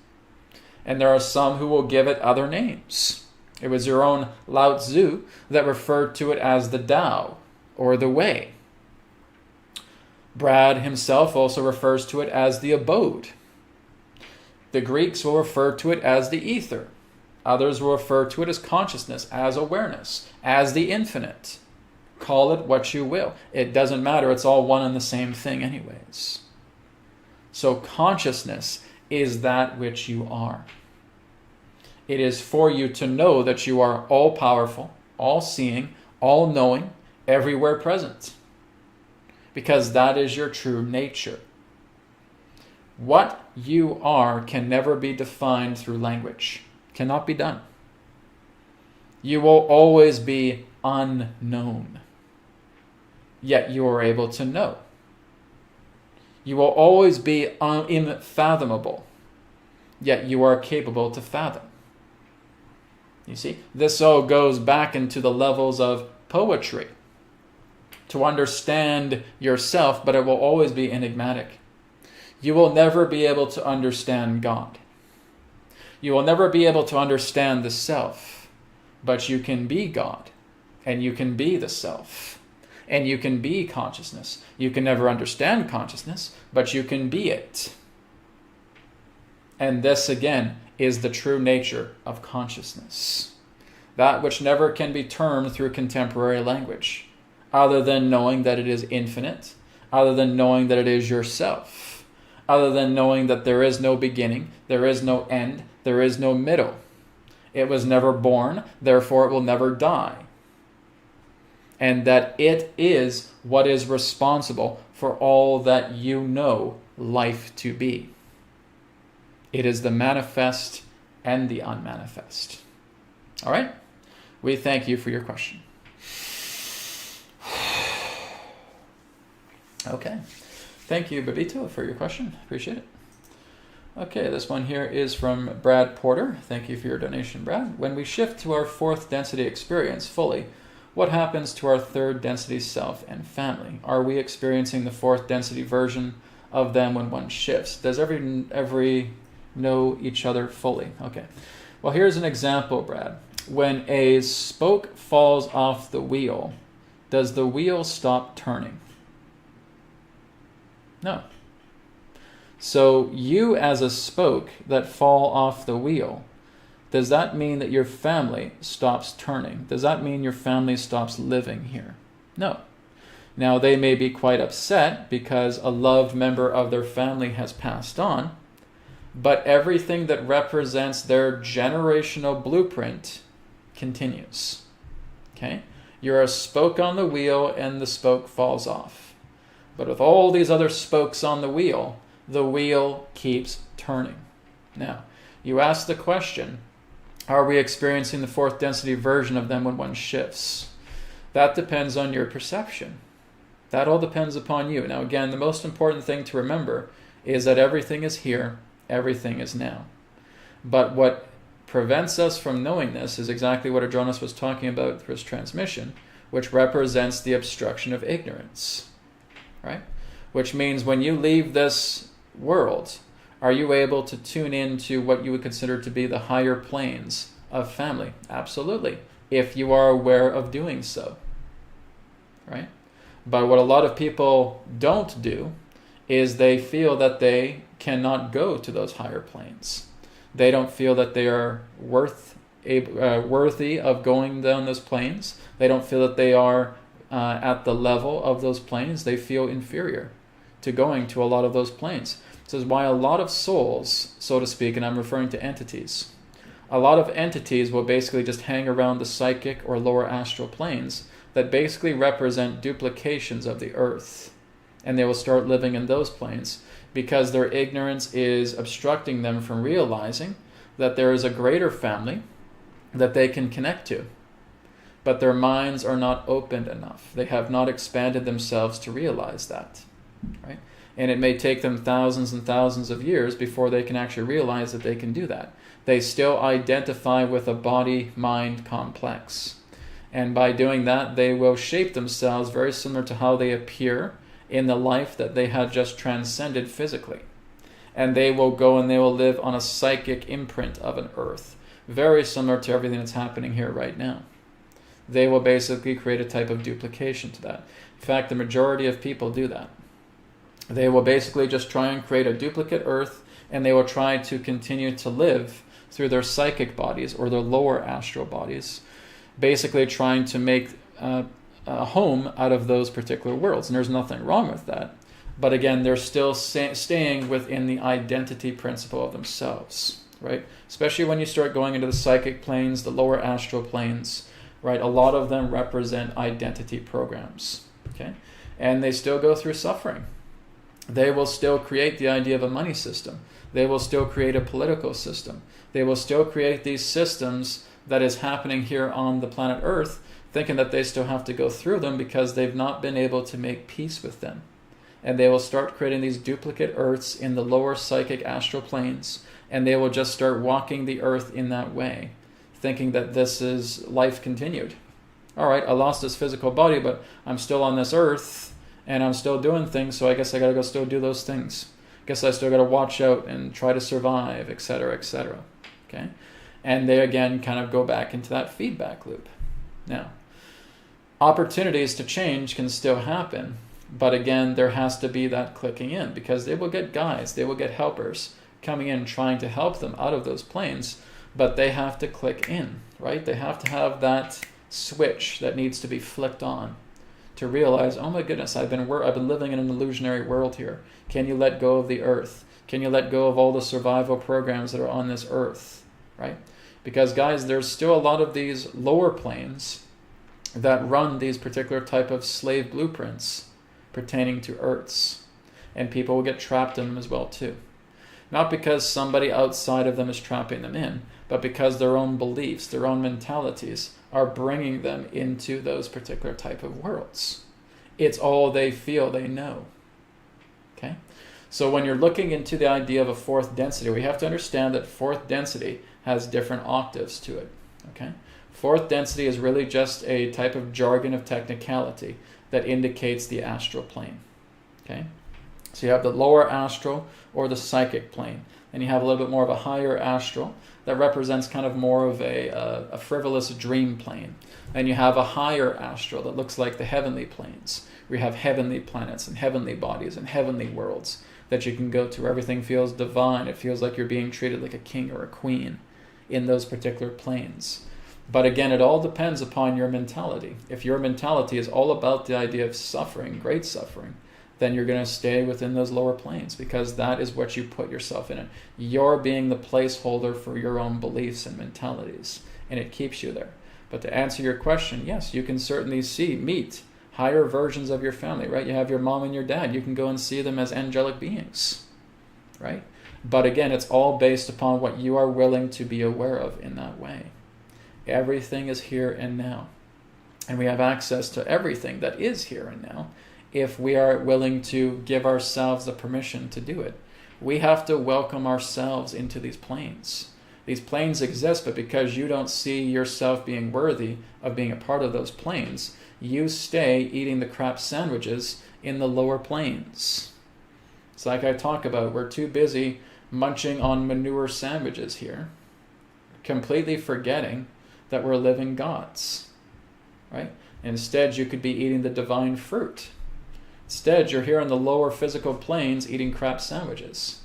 And there are some who will give it other names. It was your own Lao Tzu that referred to it as the Tao, or the way. Brad himself also refers to it as the abode. The Greeks will refer to it as the ether. Others will refer to it as consciousness, as awareness, as the infinite. Call it what you will. It doesn't matter. It's all one and the same thing anyways. So consciousness is that which you are. It is for you to know that you are all-powerful, all-seeing, all-knowing, everywhere present. Because that is your true nature. What you are can never be defined through language. Cannot be done. You will always be unknown. Yet you are able to know. You will always be unfathomable, yet you are capable to fathom. You see, this all goes back into the levels of poetry. To understand yourself, but it will always be enigmatic. You will never be able to understand God. You will never be able to understand the self, but you can be God, and you can be the self, and you can be consciousness. You can never understand consciousness, but you can be it. And this, again, is the true nature of consciousness. That which never can be termed through contemporary language, other than knowing that it is infinite, other than knowing that it is yourself, other than knowing that there is no beginning, there is no end, there is no middle. It was never born, therefore it will never die. And that it is what is responsible for all that you know life to be. It is the manifest and the unmanifest. All right? We thank you for your question. Okay. Thank you, Babito, for your question. Appreciate it. Okay, this one here is from Brad Porter. Thank you for your donation, Brad. When we shift to our fourth density experience fully, what happens to our third density self and family? Are we experiencing the fourth density version of them when one shifts? Does every know each other fully? Okay. Well, here's an example, Brad. When a spoke falls off the wheel, does the wheel stop turning? No. So you as a spoke that fall off the wheel, does that mean that your family stops turning? Does that mean your family stops living here? No. Now, they may be quite upset because a loved member of their family has passed on, but everything that represents their generational blueprint continues. Okay? You're a spoke on the wheel and the spoke falls off. But with all these other spokes on the wheel keeps turning. Now, you ask the question, are we experiencing the fourth density version of them when one shifts? That depends on your perception. That all depends upon you. Now, again, the most important thing to remember is that everything is here, everything is now. But what prevents us from knowing this is exactly what Adronis was talking about through his transmission, which represents the obstruction of ignorance. Right? Which means when you leave this world, are you able to tune into what you would consider to be the higher planes of family? Absolutely, if you are aware of doing so. Right? But what a lot of people don't do is they feel that they cannot go to those higher planes. They don't feel that they are worthy of going down those planes. They don't feel that they are at the level of those planes. They feel inferior to going to a lot of those planes. This is why a lot of souls, so to speak, and I'm referring to entities, a lot of entities will basically just hang around the psychic or lower astral planes that basically represent duplications of the earth. And they will start living in those planes because their ignorance is obstructing them from realizing that there is a greater family that they can connect to. But their minds are not opened enough. They have not expanded themselves to realize that. Right? And it may take them thousands and thousands of years before they can actually realize that they can do that. They still identify with a body-mind complex. And by doing that, they will shape themselves very similar to how they appear in the life that they had just transcended physically. And they will go and they will live on a psychic imprint of an earth, very similar to everything that's happening here right now. They will basically create a type of duplication to that. In fact, the majority of people do that. They will basically just try and create a duplicate earth, and they will try to continue to live through their psychic bodies or their lower astral bodies, basically trying to make a home out of those particular worlds. And there's nothing wrong with that. But again, they're still staying within the identity principle of themselves, right? Especially when you start going into the psychic planes, the lower astral planes, right? A lot of them represent identity programs, okay? And they still go through suffering. They will still create the idea of a money system. They will still create a political system. They will still create these systems that is happening here on the planet Earth, thinking that they still have to go through them because they've not been able to make peace with them. and they will start creating these duplicate earths in the lower psychic astral planes, and they will just start walking the earth in that way, thinking that this is life continued. All right, I lost this physical body, but I'm still on this earth, and I'm still doing things, so I guess I gotta go still do those things. Guess I still gotta watch out and try to survive, etc., etc. Okay? And they again kind of go back into that feedback loop. Now, opportunities to change can still happen, but again, there has to be that clicking in, because they will get guides, they will get helpers coming in trying to help them out of those planes, but they have to click in, right? They have to have that switch that needs to be flicked on to realize, oh my goodness, I've been living in an illusionary world here. Can you let go of the earth? Can you let go of all the survival programs that are on this earth, right? Because guys, there's still a lot of these lower planes that run these particular type of slave blueprints pertaining to earths, and people will get trapped in them as well too. Not because somebody outside of them is trapping them in, but because their own beliefs, their own mentalities are bringing them into those particular type of worlds. It's all they feel they know. Okay? So when you're looking into the idea of a fourth density, we have to understand that fourth density has different octaves to it. Okay? Fourth density is really just a type of jargon of technicality that indicates the astral plane. Okay? So you have the lower astral or the psychic plane. Then you have a little bit more of a higher astral that represents kind of more of a frivolous dream plane. Then you have a higher astral that looks like the heavenly planes, where you have heavenly planets and heavenly bodies and heavenly worlds that you can go to, where everything feels divine. It feels like you're being treated like a king or a queen in those particular planes. But again, it all depends upon your mentality. If your mentality is all about the idea of suffering, great suffering, then you're going to stay within those lower planes, because that is what you put yourself in it. You're being the placeholder for your own beliefs and mentalities, and it keeps you there. But to answer your question, yes, you can certainly meet higher versions of your family, right? You have your mom and your dad. You can go and see them as angelic beings, right? But again, it's all based upon what you are willing to be aware of in that way. Everything is here and now. And we have access to everything that is here and now if we are willing to give ourselves the permission to do it. We have to welcome ourselves into these planes. These planes exist, but because you don't see yourself being worthy of being a part of those planes, you stay eating the crap sandwiches in the lower planes. It's like I talk about, we're too busy munching on manure sandwiches here, completely forgetting that we're living gods, right? Instead, you could be eating the divine fruit. Instead, you're here on the lower physical planes eating crap sandwiches,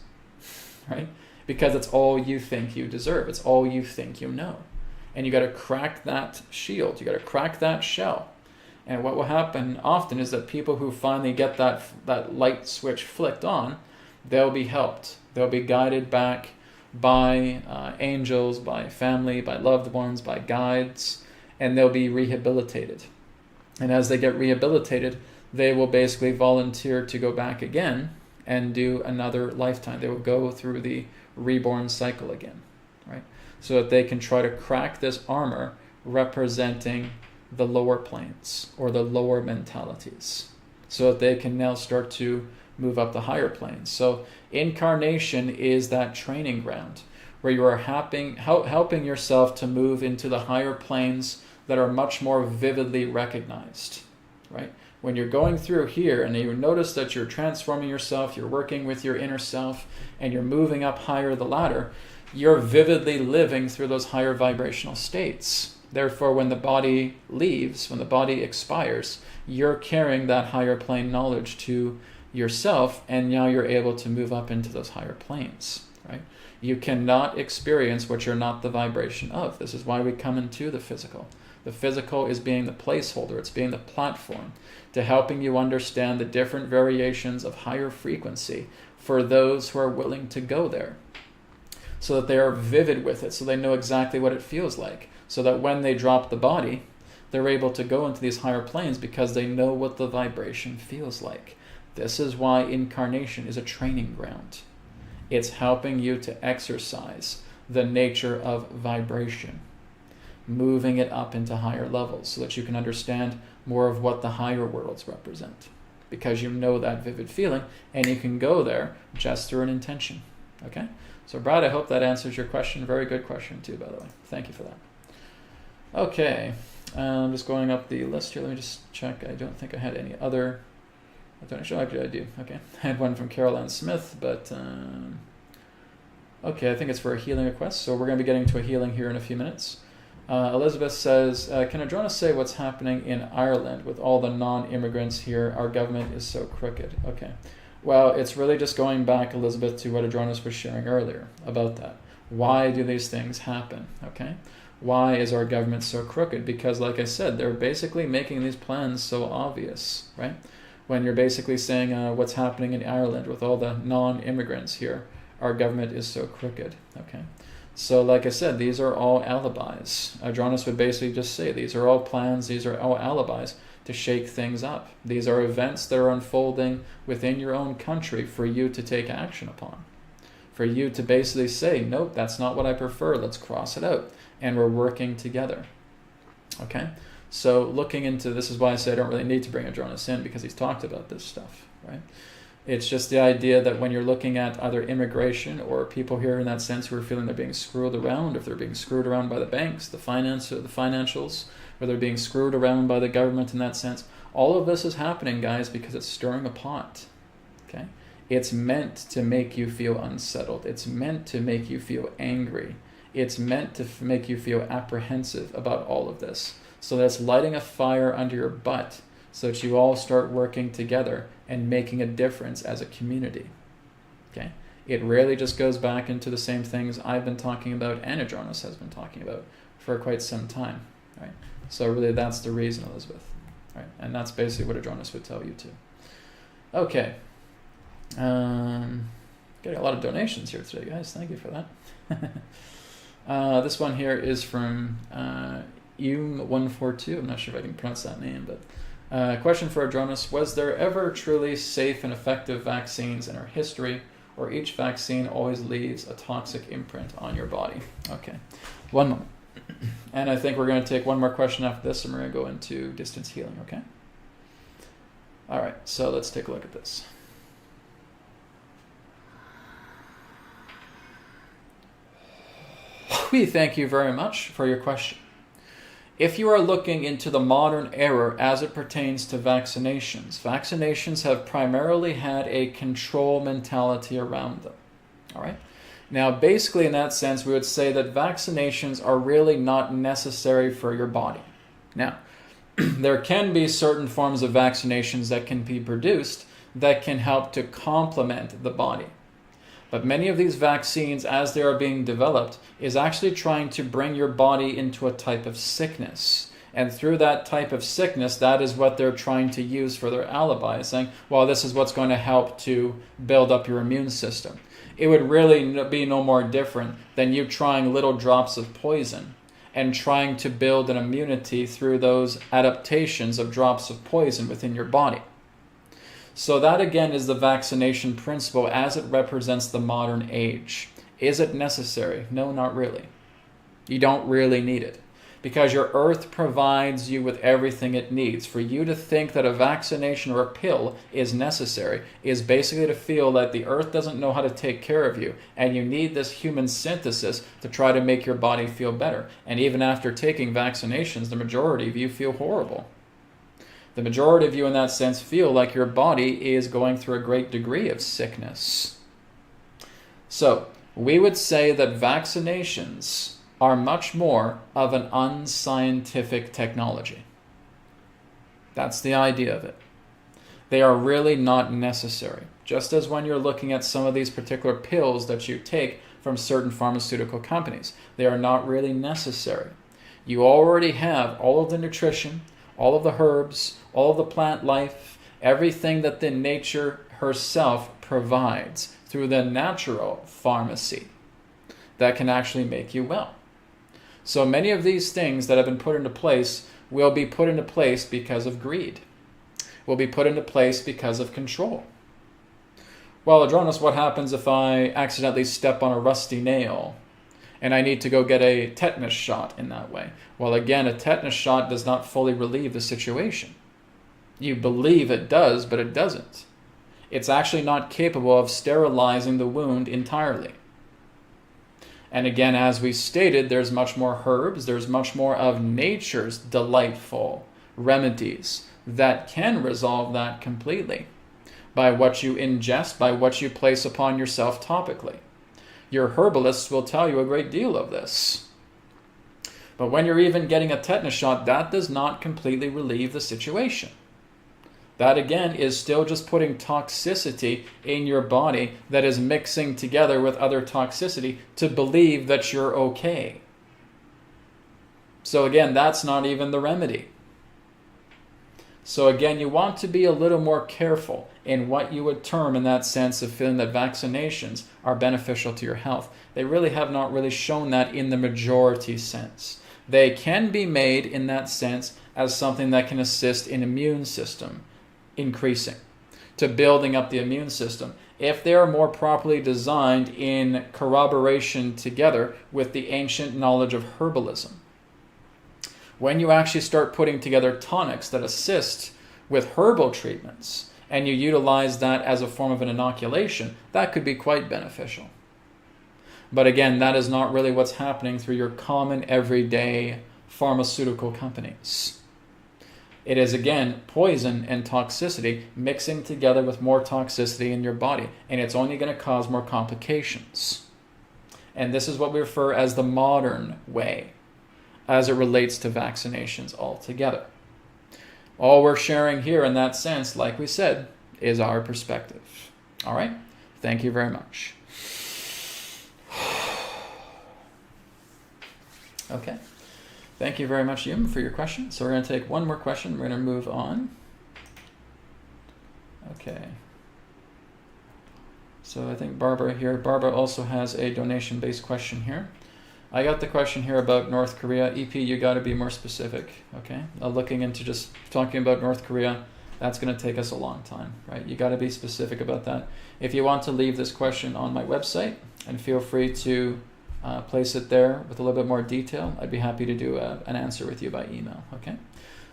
right? Because it's all you think you deserve. It's all you think you know. And you got to crack that shield. You got to crack that shell. And what will happen often is that people who finally get that light switch flicked on, they'll be helped. They'll be guided back by angels, by family, by loved ones, by guides, and they'll be rehabilitated. And as they get rehabilitated, they will basically volunteer to go back again and do another lifetime. They will go through the reborn cycle again, right? So that they can try to crack this armor representing the lower planes or the lower mentalities, so that they can now start to move up the higher planes. So incarnation is that training ground where you are helping yourself to move into the higher planes that are much more vividly recognized, right? When you're going through here and you notice that you're transforming yourself, you're working with your inner self, and you're moving up higher the ladder, you're vividly living through those higher vibrational states. Therefore, when the body leaves, when the body expires, you're carrying that higher plane knowledge to yourself, and now you're able to move up into those higher planes, right? You cannot experience what you're not the vibration of. This is why we come into the physical. The physical is being the placeholder. It's being the platform to helping you understand the different variations of higher frequency for those who are willing to go there, so that they are vivid with it, so they know exactly what it feels like, so that when they drop the body, they're able to go into these higher planes because they know what the vibration feels like. This is why incarnation is a training ground. It's helping you to exercise the nature of vibration, moving it up into higher levels so that you can understand more of what the higher worlds represent. because you know that vivid feeling, and you can go there just through an intention. Okay? So Brad, I hope that answers your question. Very good question too, by the way. Thank you for that. Okay. I'm just going up the list here. Let me just check. I don't think I had any other. Actually, I do. Okay. I had one from Caroline Smith, but okay, I think it's for a healing request. So we're going to be getting to a healing here in a few minutes. Elizabeth says, can Adronis say what's happening in Ireland with all the non-immigrants here? Our government is so crooked. Okay. Well, it's really just going back, Elizabeth, to what Adronis was sharing earlier about that. Why do these things happen? Okay. Why is our government so crooked? Because, like I said, they're basically making these plans so obvious, right? When you're basically saying what's happening in Ireland with all the non-immigrants here, our government is so crooked, okay? So, like I said, these are all alibis. Adronis would basically just say these are all plans, these are all alibis to shake things up. These are events that are unfolding within your own country for you to take action upon. For you to basically say, nope, that's not what I prefer, let's cross it out. And we're working together, okay? So looking into, this is why I say I don't really need to bring Adronis in, because he's talked about this stuff, right? It's just the idea that when you're looking at either immigration or people here in that sense who are feeling they're being screwed around, if they're being screwed around by the banks, the financials, or they're being screwed around by the government in that sense, all of this is happening, guys, because it's stirring a pot, okay? It's meant to make you feel unsettled. It's meant to make you feel angry. It's meant to make you feel apprehensive about all of this. So that's lighting a fire under your butt so that you all start working together and making a difference as a community. Okay? It really just goes back into the same things I've been talking about and Adronis has been talking about for quite some time. Right? So really that's the reason, Elizabeth. Right? And that's basically what Adronis would tell you too. Okay. Getting a lot of donations here today, guys. Thank you for that. This one here is from Eum142. I'm not sure if I can pronounce that name, but question for Adronis. Was there ever truly safe and effective vaccines in our history, or each vaccine always leaves a toxic imprint on your body? Okay, one moment. And I think we're going to take one more question after this, and we're going to go into distance healing, okay? All right, so let's take a look at this. We thank you very much for your question. If you are looking into the modern era as it pertains to vaccinations have primarily had a control mentality around them. All right? Now, basically in that sense, we would say that vaccinations are really not necessary for your body. Now, there can be certain forms of vaccinations that can be produced that can help to complement the body. But many of these vaccines, as they are being developed, is actually trying to bring your body into a type of sickness. And through that type of sickness, that is what they're trying to use for their alibi, saying, well, this is what's going to help to build up your immune system. It would really be no more different than you trying little drops of poison and trying to build an immunity through those adaptations of drops of poison within your body. So that again is the vaccination principle as it represents the modern age. Is it necessary? No, not really. You don't really need it, because your earth provides you with everything it needs. For you to think that a vaccination or a pill is necessary is basically to feel that the earth doesn't know how to take care of you, and you need this human synthesis to try to make your body feel better. And even after taking vaccinations, the majority of you feel horrible. The majority of you in that sense feel like your body is going through a great degree of sickness. So we would say that vaccinations are much more of an unscientific technology. That's the idea of it. They are really not necessary. Just as when you're looking at some of these particular pills that you take from certain pharmaceutical companies, they are not really necessary. You already have all of the nutrition, all of the herbs, all of the plant life, everything that the nature herself provides through the natural pharmacy that can actually make you well. So many of these things that have been put into place will be put into place because of greed, will be put into place because of control. Well, Adronis, what happens if I accidentally step on a rusty nail and I need to go get a tetanus shot in that way? Well, again, a tetanus shot does not fully relieve the situation. You believe it does, but it doesn't. It's actually not capable of sterilizing the wound entirely. And again, as we stated, there's much more herbs, there's much more of nature's delightful remedies that can resolve that completely by what you ingest, by what you place upon yourself topically. Your herbalists will tell you a great deal of this. But when you're even getting a tetanus shot, that does not completely relieve the situation. That again is still just putting toxicity in your body that is mixing together with other toxicity to believe that you're okay. So again, that's not even the remedy. So again, you want to be a little more careful in what you would term in that sense of feeling that vaccinations are beneficial to your health. They really have not really shown that in the majority sense. They can be made in that sense as something that can assist in immune system increasing, to building up the immune system, if they are more properly designed in corroboration together with the ancient knowledge of herbalism. When you actually start putting together tonics that assist with herbal treatments, and you utilize that as a form of an inoculation, that could be quite beneficial. But again, that is not really what's happening through your common everyday pharmaceutical companies. It is, again, poison and toxicity mixing together with more toxicity in your body, and it's only going to cause more complications. And this is what we refer as the modern way as it relates to vaccinations altogether. All we're sharing here in that sense, like we said, is our perspective. All right? Thank you very much. Okay. Thank you very much, Yum, for your question. So we're going to take one more question. We're going to move on. Okay. So I think Barbara here. Barbara also has a donation-based question here. I got the question here about North Korea. EP, you got to be more specific, okay? Looking into just talking about North Korea, that's going to take us a long time, right? You got to be specific about that. If you want to leave this question on my website, and feel free to place it there with a little bit more detail, I'd be happy to do an answer with you by email, okay?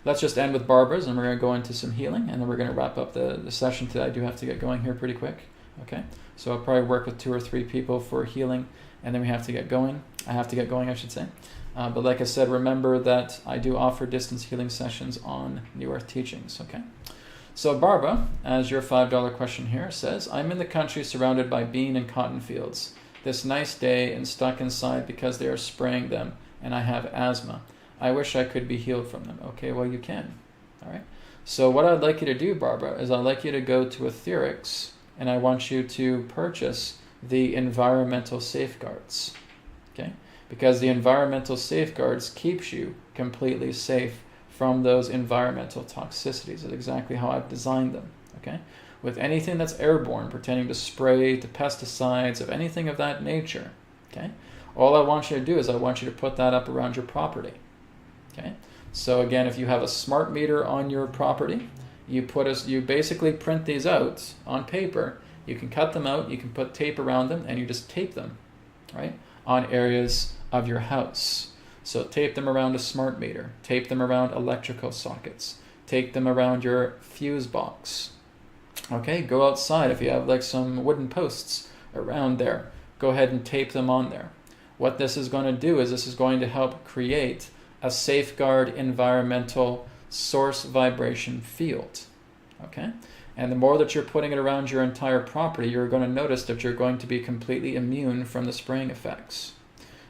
Let's just end with Barbara's, and we're going to go into some healing, and then we're going to wrap up the session today. I do have to get going here pretty quick, okay? So I'll probably work with 2 or 3 people for healing, and then we have to get going. I have to get going, I should say. But like I said, remember that I do offer distance healing sessions on New Earth Teachings, okay? So Barbara, as your $5 question here says, I'm in the country surrounded by bean and cotton fields. This nice day and stuck inside because they are spraying them, and I have asthma. I wish I could be healed from them. Okay, well, you can. All right. So what I'd like you to do, Barbara, is I'd like you to go to Etherics, and I want you to purchase the environmental safeguards. Okay? Because the environmental safeguards keeps you completely safe from those environmental toxicities. That's exactly how I've designed them. Okay? With anything that's airborne, pertaining to spray, to pesticides, of anything of that nature, okay? All I want you to do is I want you to put that up around your property, okay? So again, if you have a smart meter on your property, you basically print these out on paper. You can cut them out, you can put tape around them, and you just tape them, right, on areas of your house. So tape them around a smart meter, tape them around electrical sockets, tape them around your fuse box. Okay, go outside. If you have like some wooden posts around there, go ahead and tape them on there. What this is going to do is this is going to help create a safeguard environmental source vibration field. Okay, and the more that you're putting it around your entire property, you're going to notice that you're going to be completely immune from the spraying effects.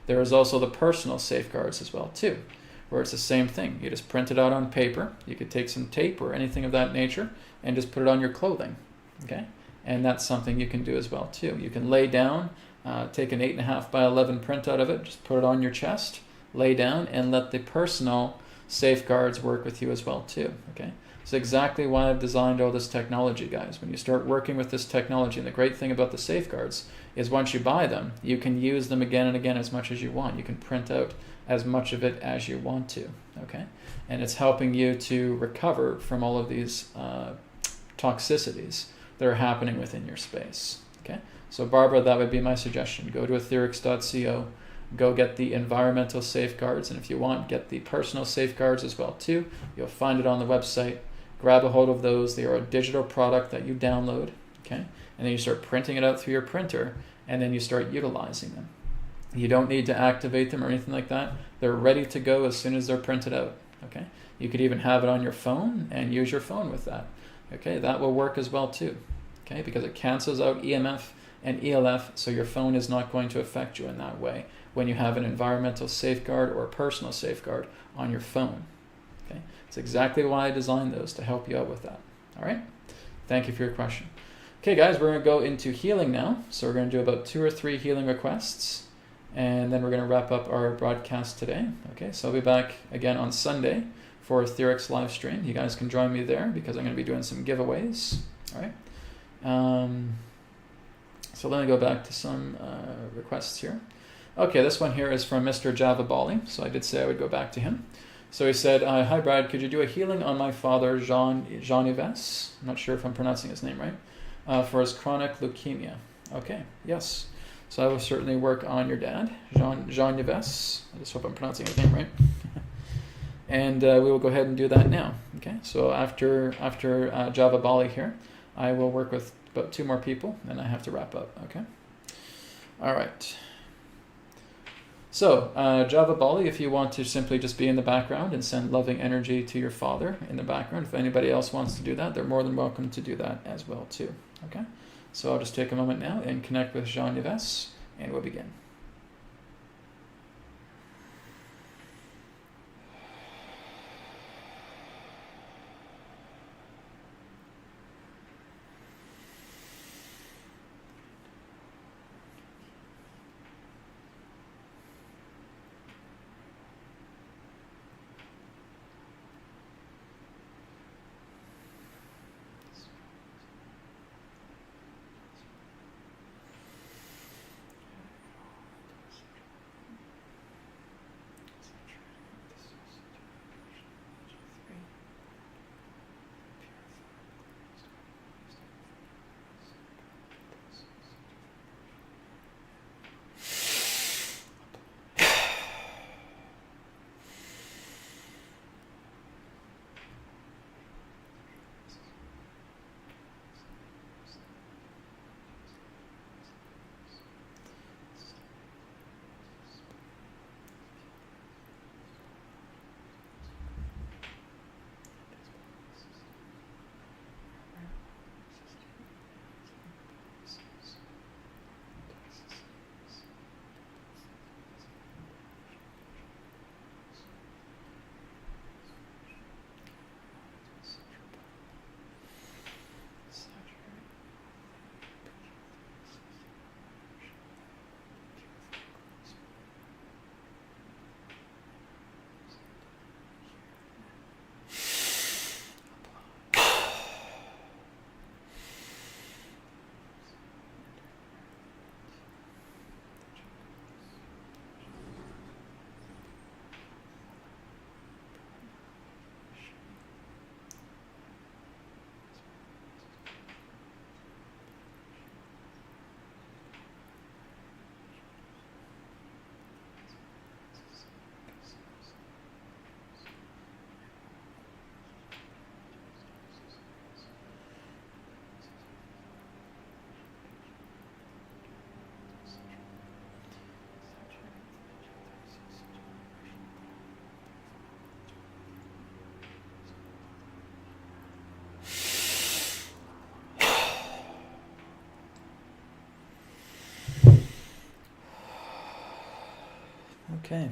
There is also the personal safeguards as well too, where it's the same thing. You just print it out on paper. You could take some tape or anything of that nature and just put it on your clothing, okay? And that's something you can do as well too. You can lay down, take an 8.5 by 11 print out of it, just put it on your chest, lay down, and let the personal safeguards work with you as well too, okay? It's exactly why I've designed all this technology, guys. When you start working with this technology, and the great thing about the safeguards is once you buy them, you can use them again and again as much as you want. You can print out as much of it as you want to, okay? And it's helping you to recover from all of these toxicities that are happening within your space, okay? So Barbara, that would be my suggestion. Go to etherics.co, go get the environmental safeguards, and if you want, get the personal safeguards as well too. You'll find it on the website, grab a hold of those. They are a digital product that you download, okay? And then you start printing it out through your printer, and then you start utilizing them. You don't need to activate them or anything like that. They're ready to go as soon as they're printed out, okay? You could even have it on your phone and use your phone with that, okay? That will work as well too, okay? Because it cancels out EMF and ELF, so your phone is not going to affect you in that way when you have an environmental safeguard or a personal safeguard on your phone, okay? It's exactly why I designed those, to help you out with that, all right? Thank you for your question. Okay, guys, we're going to go into healing now. So we're going to do about 2 or 3 healing requests, and then we're going to wrap up our broadcast today. Okay, so I'll be back again on Sunday for Etheric's live stream. You guys can join me there because I'm going to be doing some giveaways. All right. So let me go back to some requests here. Okay, this one here is from Mr. Java Bali. So I did say I would go back to him. So he said, hi Brad, could you do a healing on my father, Jean-Yves? I'm not sure if I'm pronouncing his name right. For his chronic leukemia. Okay, yes. So I will certainly work on your dad, Jean-Yves. I just hope I'm pronouncing his name right. And we will go ahead and do that now. Okay, so after Java Bali here, I will work with about 2 more people, and I have to wrap up. Okay. All right. So Java Bali, if you want to simply just be in the background and send loving energy to your father in the background, if anybody else wants to do that, they're more than welcome to do that as well too. Okay. So I'll just take a moment now and connect with Jean-Yves, and we'll begin. Okay,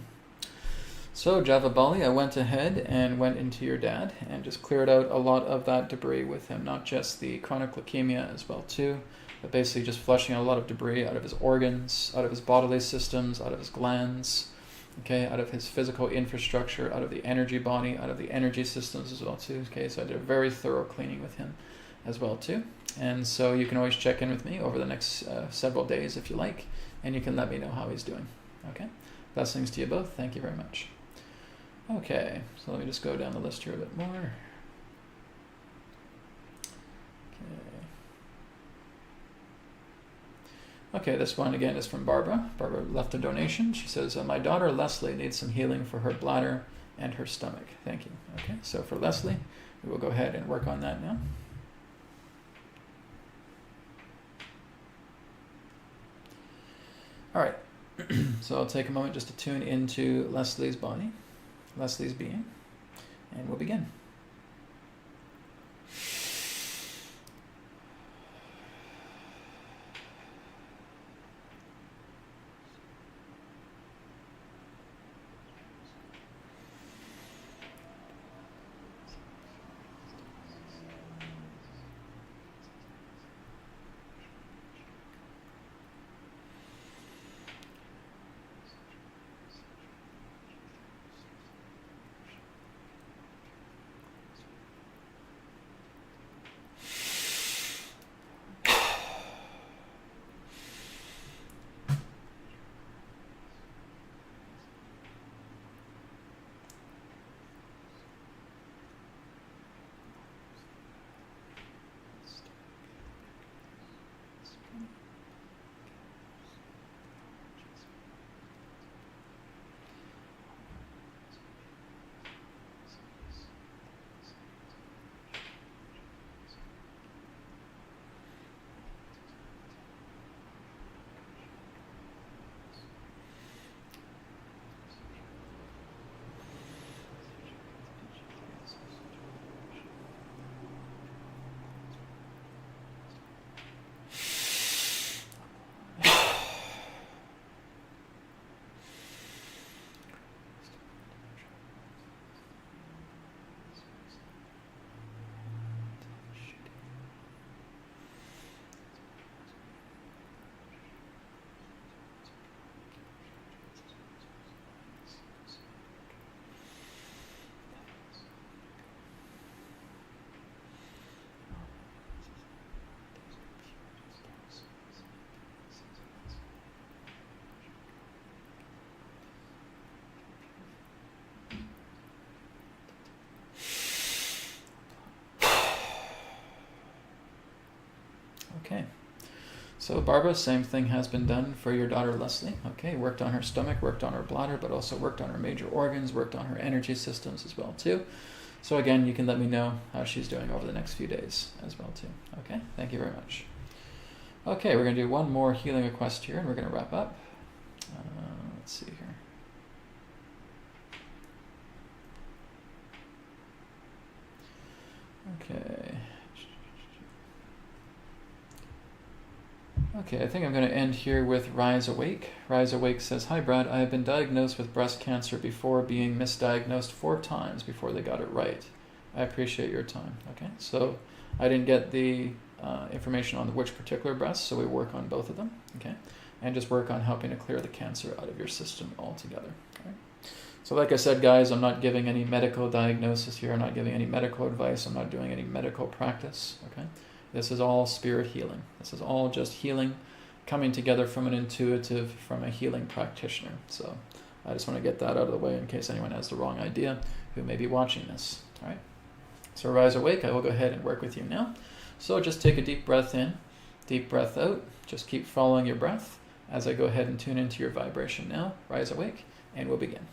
so Java Bali, I went ahead and went into your dad and just cleared out a lot of that debris with him, not just the chronic leukemia as well too, but basically just flushing out a lot of debris out of his organs, out of his bodily systems, out of his glands, okay, out of his physical infrastructure, out of the energy body, out of the energy systems as well too. Okay, so I did a very thorough cleaning with him as well too. And so you can always check in with me over the next several days if you like, and you can let me know how he's doing. Okay. Blessings to you both. Thank you very much. Okay, so let me just go down the list here a bit more. Okay, this one again is from Barbara. Barbara left a donation. She says, my daughter Leslie needs some healing for her bladder and her stomach. Thank you. Okay, so for Leslie, We will go ahead and work on that now. All right, so I'll take a moment just to tune into Leslie's body, Leslie's being, and we'll begin. Okay, so Barbara, same thing has been done for your daughter Leslie. Okay, worked on her stomach, worked on her bladder, but also worked on her major organs, worked on her energy systems as well too. So again, you can let me know how she's doing over the next few days as well too. Okay, thank you very much. Okay, we're going to do one more healing request here and we're going to wrap up. Let's see here. Okay, I think I'm going to end here with Rise Awake. Rise Awake says, "Hi Brad, I have been diagnosed with breast cancer before being misdiagnosed 4 times before they got it right. I appreciate your time." Okay, so I didn't get the information on which particular breast, so we work on both of them, okay? And just work on helping to clear the cancer out of your system altogether. Right? So like I said, guys, I'm not giving any medical diagnosis here. I'm not giving any medical advice. I'm not doing any medical practice, okay? This is all spirit healing. This is all just healing coming together from an intuitive, from a healing practitioner. So I just want to get that out of the way in case anyone has the wrong idea who may be watching this, all right? So Rise Awake, I will go ahead and work with you now. So just take a deep breath in, deep breath out. Just keep following your breath as I go ahead and tune into your vibration now. Rise Awake, and we'll begin.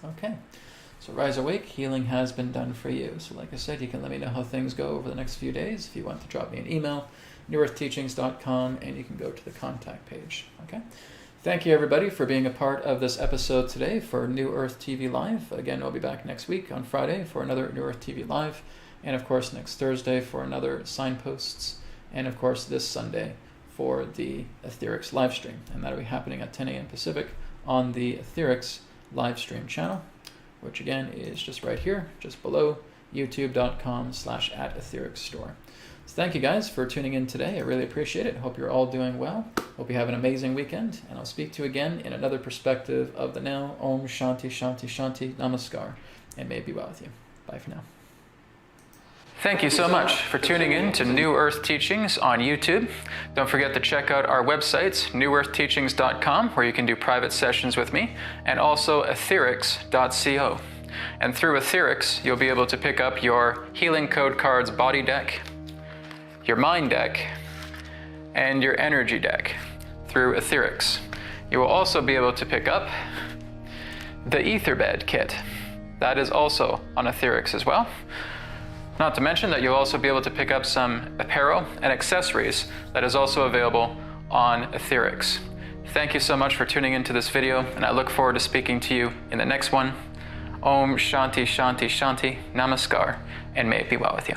Okay, so rise awake, healing has been done for you. So like I said, you can let me know how things go over the next few days. If you want to drop me an email, newearthteachings.com, and you can go to the contact page. Okay. Thank you, everybody, for being a part of this episode today for New Earth TV Live. Again, I'll be back next week on Friday for another New Earth TV Live, and of course next Thursday for another Signposts, and of course this Sunday for the Etherics live stream, and that'll be happening at 10 a.m. Pacific on the Etherics live stream channel, which again is just right here, just below, youtube.com/@ethericsstore. So thank you guys for tuning in today. I really appreciate it. Hope you're all doing well. Hope you have an amazing weekend, and I'll speak to you again in another perspective of the now. Om Shanti Shanti Shanti Namaskar, and may it be well with you. Bye for now. Thank you so much for tuning in to New Earth Teachings on YouTube. Don't forget to check out our websites, newearthteachings.com, where you can do private sessions with me, and also etherics.co. And through Etherics, you'll be able to pick up your Healing Code Cards body deck, your mind deck, and your energy deck through Etherics. You will also be able to pick up the Etherbed kit. That is also on Etherics as well. Not to mention that you'll also be able to pick up some apparel and accessories that is also available on Etherics. Thank you so much for tuning into this video, and I look forward to speaking to you in the next one. Om Shanti Shanti Shanti Namaskar, and may it be well with you.